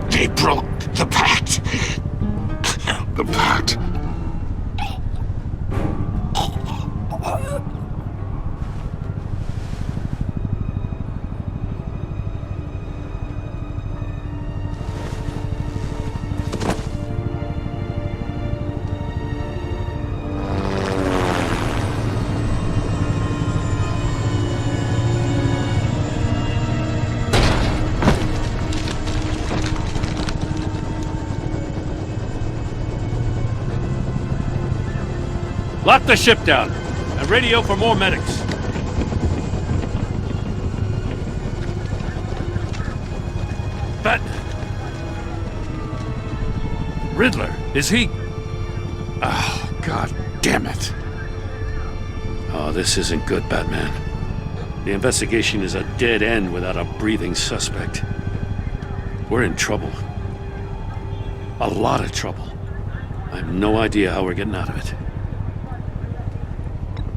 They broke the pact. The pact? Lock the ship down, and radio for more medics. Bat... Riddler, is he... Oh, God damn it. Oh, this isn't good, Batman. The investigation is a dead end without a breathing suspect. We're in trouble. A lot of trouble. I have no idea how we're getting out of it.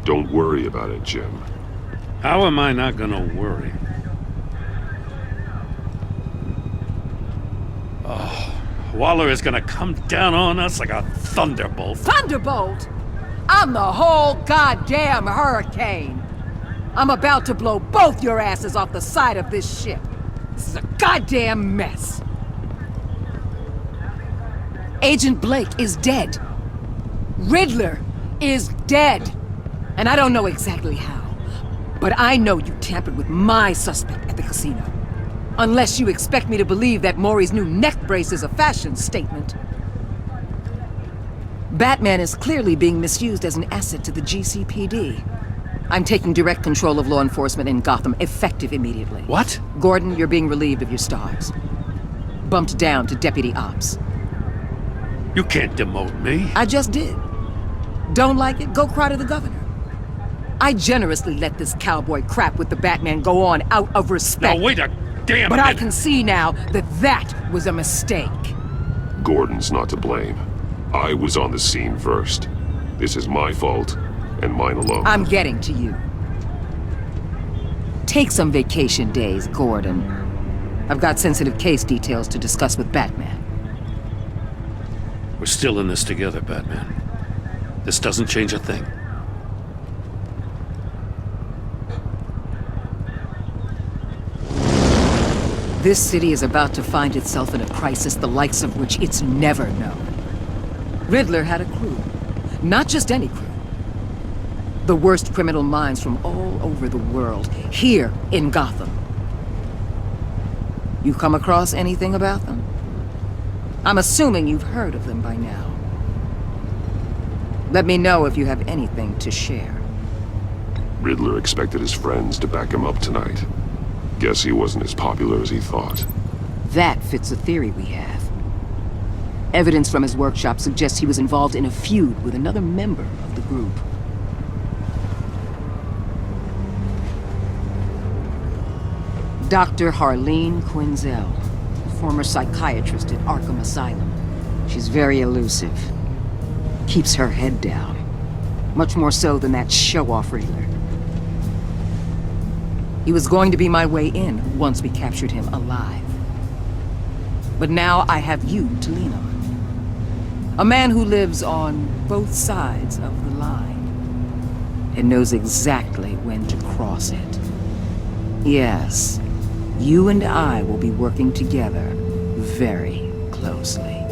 Don't worry about it, Jim. How am I not gonna worry? Oh, Waller is gonna come down on us like a thunderbolt. Thunderbolt? I'm the whole goddamn hurricane. I'm about to blow both your asses off the side of this ship. This is a goddamn mess. Agent Blake is dead. Riddler is dead. And I don't know exactly how, but I know you tampered with my suspect at the casino. Unless you expect me to believe that Maury's new neck brace is a fashion statement. Batman is clearly being misused as an asset to the GCPD. I'm taking direct control of law enforcement in Gotham, effective immediately. What? Gordon, you're being relieved of your stars. Bumped down to Deputy Ops. You can't demote me. I just did. Don't like it? Go cry to the governor. I generously let this cowboy crap with the Batman go on out of respect. Now wait a damn But minute. I can see now that that was a mistake. Gordon's not to blame. I was on the scene first. This is my fault, and mine alone. I'm getting to you. Take some vacation days, Gordon. I've got sensitive case details to discuss with Batman. We're still in this together, Batman. This doesn't change a thing. This city is about to find itself in a crisis the likes of which it's never known. Riddler had a crew. Not just any crew. The worst criminal minds from all over the world, here in Gotham. You come across anything about them? I'm assuming you've heard of them by now. Let me know if you have anything to share. Riddler expected his friends to back him up tonight. Guess he wasn't as popular as he thought. That fits a theory we have. Evidence from his workshop suggests he was involved in a feud with another member of the group. Dr. Harleen Quinzel, former psychiatrist at Arkham Asylum. She's very elusive. Keeps her head down. Much more so than that show-off Riddler. He was going to be my way in once we captured him alive. But now I have you to lean on. A man who lives on both sides of the line and knows exactly when to cross it. Yes, you and I will be working together very closely.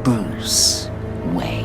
Bruce Wayne.